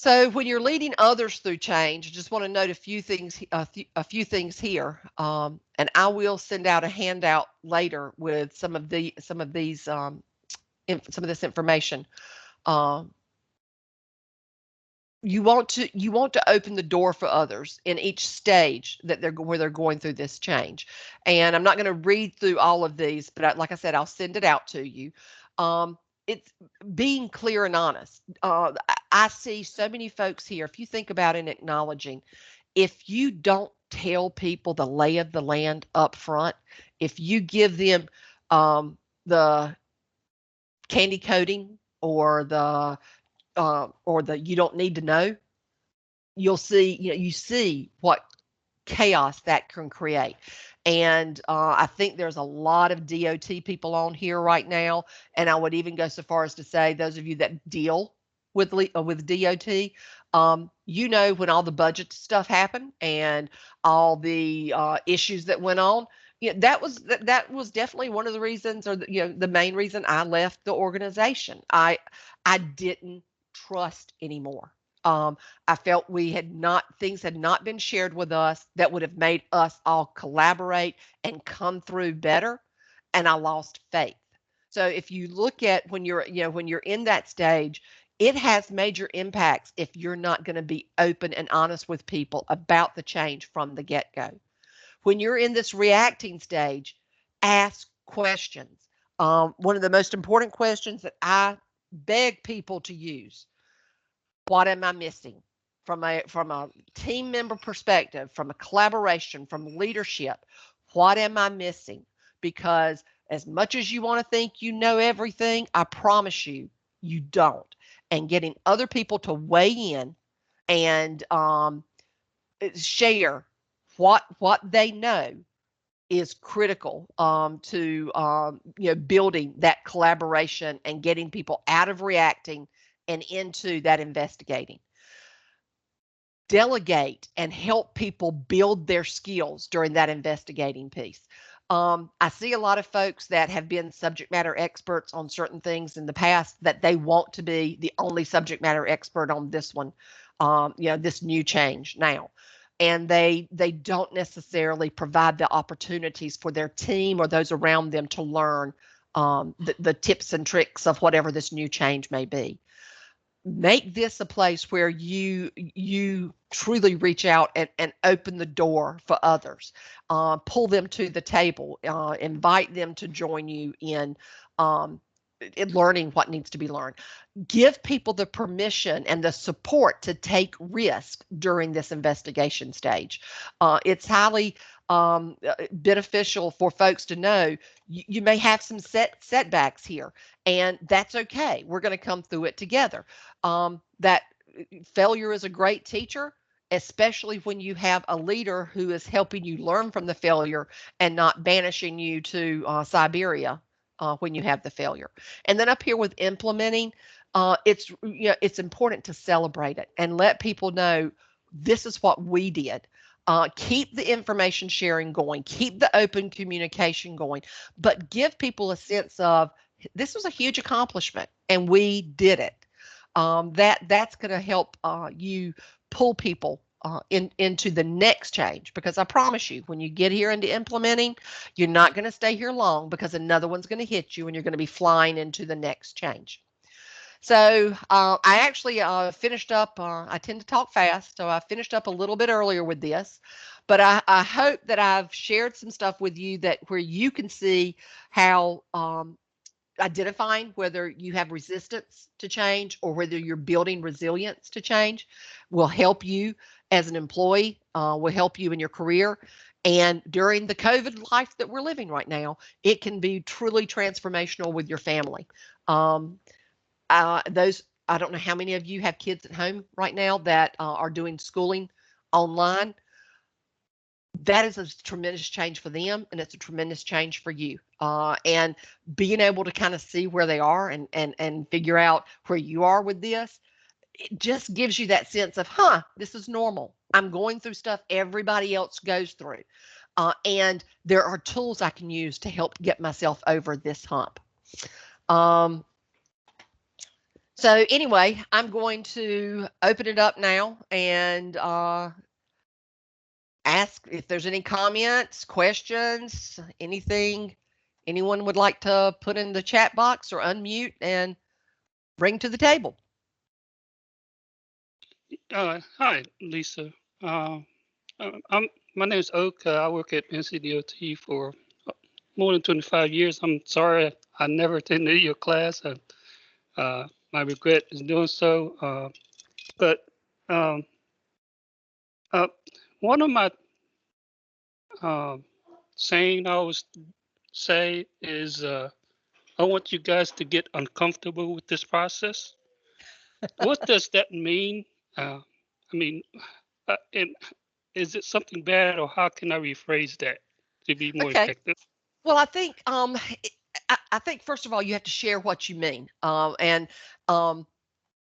So when you're leading others through change, I just want to note a few things, a few things here, and I will send out a handout later with some of this information. Um, you want to open the door for others in each stage that where they're going through this change. And I'm not going to read through all of these, but like I said, I'll send it out to you. It's being clear and honest. I see so many folks here. If you think about it and acknowledging, if you don't tell people the lay of the land up front, if you give them the candy coating or the you don't need to know, you'll see, you see what chaos that can create. And I think there's a lot of DOT people on here right now, and I would even go so far as to say those of you that deal with DOT, when all the budget stuff happened and all the issues that went on. That was definitely one of the reasons, or the main reason I left the organization. I didn't trust anymore. I felt things had not been shared with us that would have made us all collaborate and come through better. And I lost faith. So if you look at when you're in that stage, it has major impacts if you're not going to be open and honest with people about the change from the get-go. When you're in this reacting stage, ask questions. One of the most important questions that I beg people to use: what am I missing? From a team member perspective, from a collaboration, from leadership, what am I missing? Because as much as you want to think you know everything, I promise you, you don't. And getting other people to weigh in and share what they know is critical to building that collaboration and getting people out of reacting and into that investigating. Delegate and help people build their skills during that investigating piece. I see a lot of folks that have been subject matter experts on certain things in the past that they want to be the only subject matter expert on this one, this new change now. And they don't necessarily provide the opportunities for their team or those around them to learn the tips and tricks of whatever this new change may be. Make this a place where you truly reach out and open the door for others, pull them to the table, invite them to join you in learning what needs to be learned. Give people the permission and the support to take risk during this investigation stage. It's highly beneficial for folks to know you may have some setbacks here, and that's okay. We're going to come through it together. That failure is a great teacher, especially when you have a leader who is helping you learn from the failure and not banishing you to Siberia when you have the failure. And then up here with implementing, it's important to celebrate it and let people know this is what we did. Keep the information sharing going, keep the open communication going, but give people a sense of this was a huge accomplishment and we did it. That's going to help you pull people into the next change, because I promise you, when you get here into implementing, you're not going to stay here long, because another one's going to hit you and you're going to be flying into the next change. So I actually finished up. I tend to talk fast, so I finished up a little bit earlier with this, but I hope that I've shared some stuff with you that where you can see how identifying whether you have resistance to change or whether you're building resilience to change will help you as an employee, will help you in your career. And during the COVID life that we're living right now, it can be truly transformational with your family. I don't know how many of you have kids at home right now that are doing schooling online. That is a tremendous change for them, and it's a tremendous change for you. And being able to kind of see where they are and figure out where you are with this, it just gives you that sense of, this is normal. I'm going through stuff everybody else goes through. And there are tools I can use to help get myself over this hump. So anyway, I'm going to open it up now and ask if there's any comments, questions, anything anyone would like to put in the chat box or unmute and bring to the table. Hi, Lisa. Uh, my name is Oak. I work at NCDOT for more than 25 years. I'm sorry I never attended your class. My regret is doing so. But um, uh, one of my saying I always say is I want you guys to get uncomfortable with this process. What does that mean? I mean, and is it something bad, or how can I rephrase that to be more Okay. effective? Well, I think I think first of all you have to share what you mean, and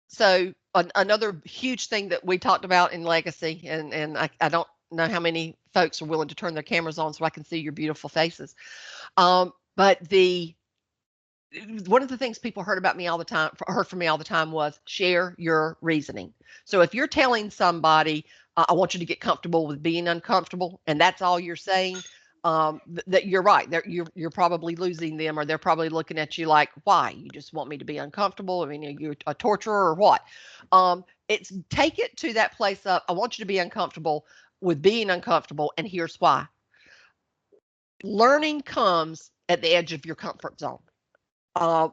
so another huge thing that we talked about in legacy, and I don't know how many folks are willing to turn their cameras on so I can see your beautiful faces, but one of the things people heard about me all the time, heard from me all the time, was share your reasoning. So if you're telling somebody, I want you to get comfortable with being uncomfortable, and that's all you're saying, that you're right. You're probably losing them, or they're probably looking at you like, why? You just want me to be uncomfortable? I mean, are you a torturer or what? It's take it to that place of, I want you to be uncomfortable with being uncomfortable, and here's why. Learning comes at the edge of your comfort zone.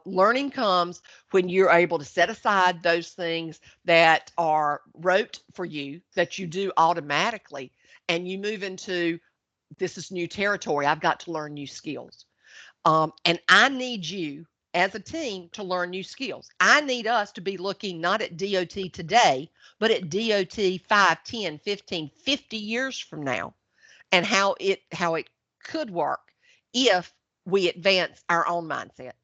Learning comes when you're able to set aside those things that are rote for you, that you do automatically, and you move into, this is new territory. I've got to learn new skills. And I need you as a team to learn new skills. I need us to be looking not at DOT today, but at DOT 5, 10, 15, 50 years from now, and how it could work if we advance our own mindsets.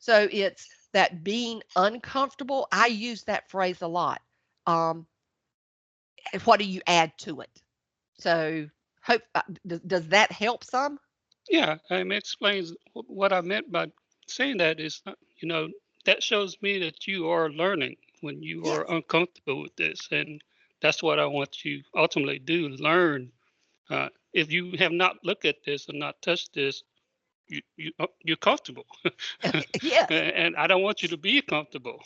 So it's that being uncomfortable. I use that phrase a lot. What do you add to it? So hope does that help some? Yeah, it explains what I meant by saying that is, that shows me that you are learning when you are Yes. uncomfortable with this. And that's what I want you ultimately do, learn. If you have not looked at this or not touched this, you're comfortable. Yes. And I don't want you to be comfortable.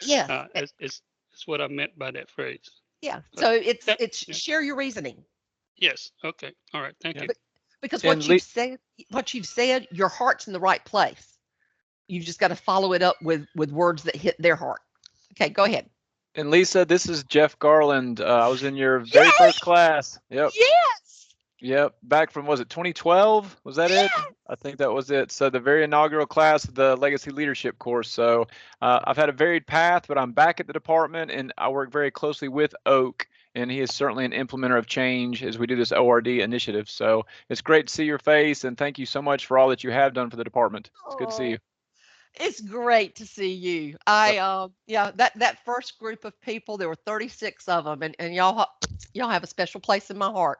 Yes. It's what I meant by that phrase. Yeah. But So it's yeah. share your reasoning. Yes. Okay. All right. Thank Yeah. you. Because And what you've said, your heart's in the right place. You've just got to follow it up with words that hit their heart. Okay, go ahead. and Lisa, this is Jeff Garland. I was in your very first class. Yep. Yes. Yep. Back from, was it 2012? Was that it? I think that was it. So the very inaugural class of the Legacy Leadership course. So I've had a varied path, but I'm back at the department, and I work very closely with Oak, and he is certainly an implementer of change as we do this ORD initiative. So it's great to see your face, and thank you so much for all that you have done for the department. It's good to see you. It's great to see you. Yeah, that first group of people, there were 36 of them, and y'all have a special place in my heart.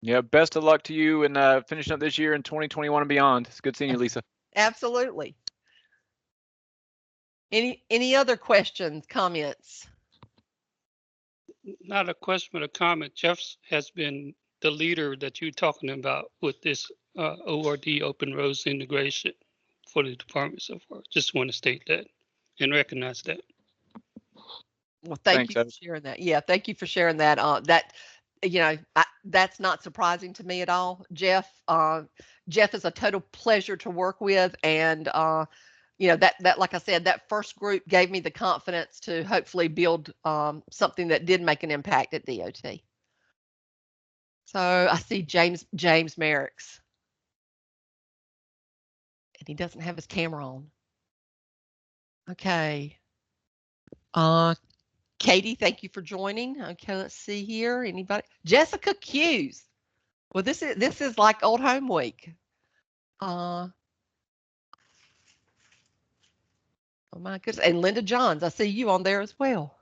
Yeah, best of luck to you and finishing up this year in 2021 and beyond. It's good seeing you, Lisa. Absolutely. Any other questions, comments? Not a question, but a comment. Jeff has been the leader that you're talking about with this ORD open roads integration for the department so far. Just want to state that and recognize that. Well, thank Thanks, you for sharing that. Yeah, thank you for sharing that. That's not surprising to me at all. Jeff is a total pleasure to work with, and that like I said, that first group gave me the confidence to hopefully build something that did make an impact at DOT. So I see James Merricks, and he doesn't have his camera on. Okay. Katie, thank you for joining. Okay, let's see here. Anybody? Jessica Hughes. Well, this is like old home week. Oh my goodness. And Linda Johns, I see you on there as well.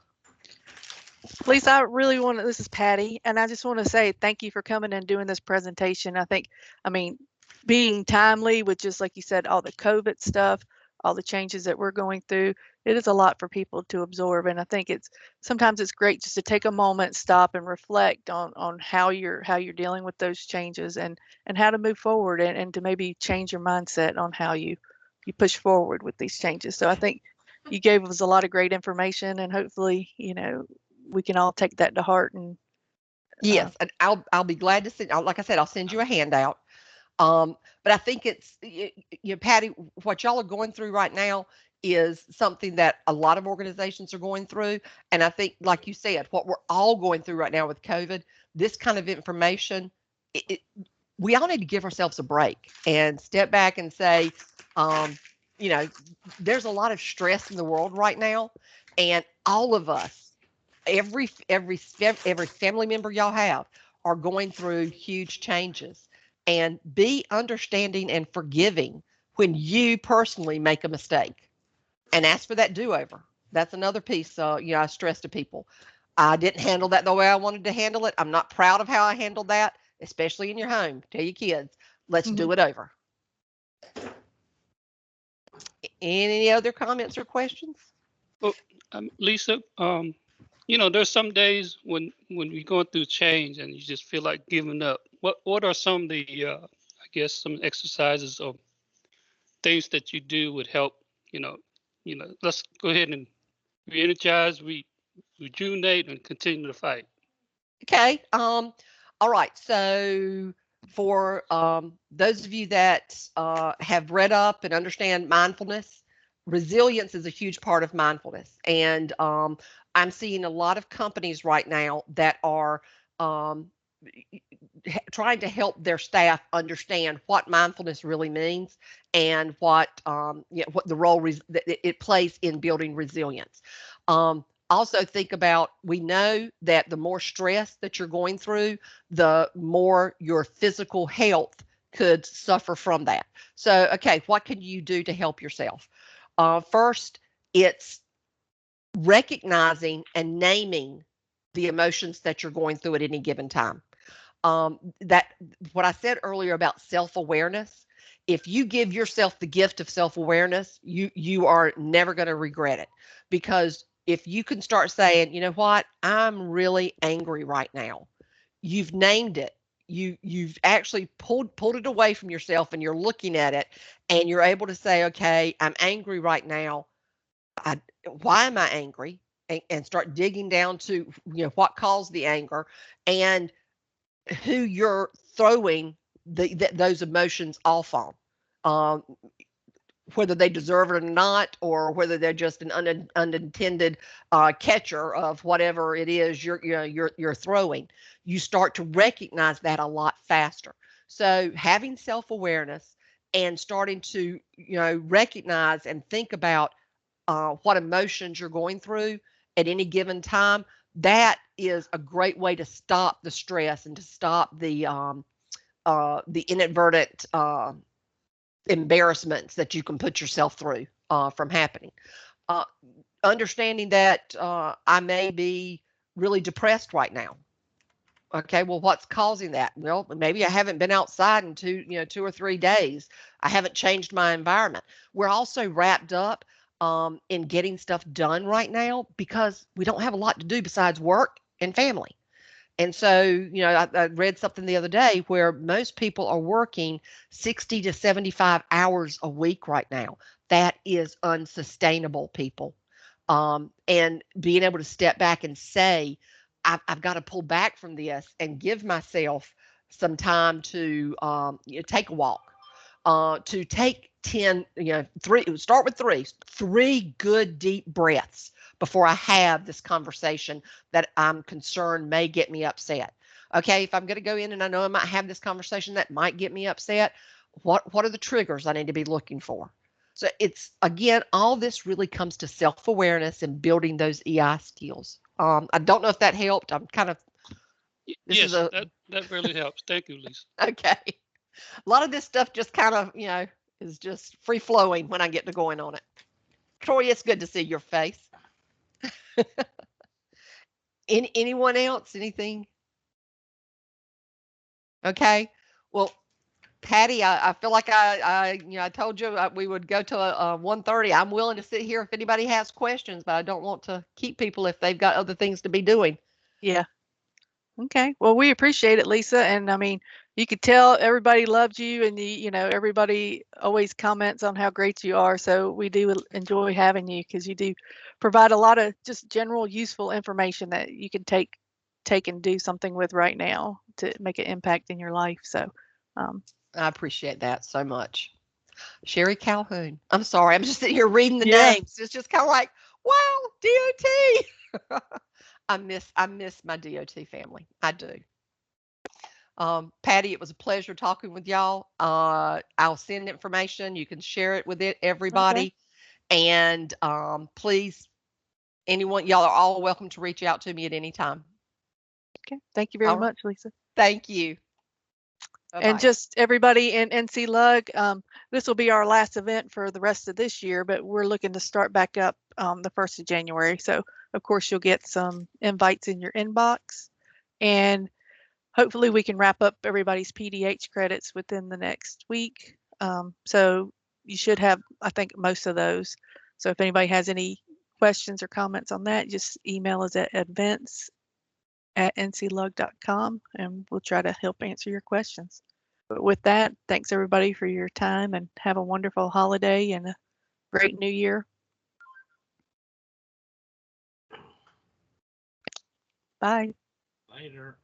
Lisa, I really want to, this is Patty, and I just want to say thank you for coming and doing this presentation. I mean, being timely with, just like you said, all the COVID stuff, all the changes that we're going through, it is a lot for people to absorb. And I think sometimes it's great just to take a moment, stop and reflect on how you're dealing with those changes and how to move forward and to maybe change your mindset on how you push forward with these changes. So I think you gave us a lot of great information, and hopefully, we can all take that to heart. And yes, and I'll be glad to send. Like I said, I'll send you a handout. But I think it's, Patty, what y'all are going through right now is something that a lot of organizations are going through. And I think, like you said, what we're all going through right now with COVID, this kind of information, we all need to give ourselves a break and step back and say, there's a lot of stress in the world right now, and all of us, every family member y'all have, are going through huge changes. And be understanding and forgiving when you personally make a mistake, and ask for that do-over. That's another piece. I stress to people, I didn't handle that the way I wanted to handle it. I'm not proud of how I handled that, especially in your home. Tell your kids, let's do it over. Any other comments or questions? Well, Lisa, there's some days when you're going through change and you just feel like giving up. What are some of the I guess some exercises or things that you do would help? Let's go ahead and re-energize, rejuvenate, and continue to fight. Okay. All right. So for those of you that have read up and understand mindfulness, resilience is a huge part of mindfulness. And I'm seeing a lot of companies right now that are trying to help their staff understand what mindfulness really means and what the role that it plays in building resilience. Also think about, we know that the more stress that you're going through, the more your physical health could suffer from that. So, okay, what can you do to help yourself? First, it's recognizing and naming the emotions that you're going through at any given time. That what I said earlier about self-awareness, if you give yourself the gift of self-awareness, you are never going to regret it. Because if you can start saying, you know what, I'm really angry right now, you've named it. You've actually pulled it away from yourself, and you're looking at it, and you're able to say, okay, I'm angry right now. Why am I angry? And start digging down to what caused the anger, and who you're throwing those emotions off on, whether they deserve it or not, or whether they're just an unintended catcher of whatever it is you're throwing. You start to recognize that a lot faster. So having self-awareness and starting to recognize and think about what emotions you're going through at any given time, that is a great way to stop the stress and to stop the inadvertent embarrassments that you can put yourself through from happening. Understanding that I may be really depressed right now. Okay, well, what's causing that? Well, maybe I haven't been outside in 2 or 3 days. I haven't changed my environment. We're also wrapped up in getting stuff done right now because we don't have a lot to do besides work and family. And so, I read something the other day where most people are working 60 to 75 hours a week right now. That is unsustainable, people. And being able to step back and say, I've got to pull back from this and give myself some time to take a walk, to take 10, start with three good deep breaths before I have this conversation that I'm concerned may get me upset. Okay, if I'm going to go in and I know I might have this conversation that might get me upset, what are the triggers I need to be looking for? So it's, again, all this really comes to self-awareness and building those EI skills. I don't know if that helped. I'm kind of, yes, that really helps. Thank you, Lisa. Okay. A lot of this stuff just kind of, is just free flowing when I get to going on it. Troy, it's good to see your face. Anyone else? Anything? Okay. Well, Patty, I feel like I told you we would go to 1:30. I'm willing to sit here if anybody has questions, but I don't want to keep people if they've got other things to be doing. Yeah. Okay. Well, we appreciate it, Lisa. And I mean, you could tell everybody loves you, and everybody always comments on how great you are. So we do enjoy having you because you do provide a lot of just general useful information that you can take and do something with right now to make an impact in your life. So I appreciate that so much. Sherry Calhoun. I'm sorry. I'm just sitting here reading the Yeah. names. It's just kind of like, wow, DOT. I miss my DOT family. I do. Patty, it was a pleasure talking with y'all. I'll send information. You can share it with everybody. Okay. And please, anyone, y'all are all welcome to reach out to me at any time. Okay. Thank you very much, Lisa. Thank you. Bye-bye. And just everybody in NCLUG, this will be our last event for the rest of this year, but we're looking to start back up the 1st of January. So, of course, you'll get some invites in your inbox. And hopefully we can wrap up everybody's PDH credits within the next week. So you should have, I think, most of those. So if anybody has any questions or comments on that, just email us at events@nclug.com and we'll try to help answer your questions. But with that, thanks everybody for your time and have a wonderful holiday and a great new year. Bye. Later.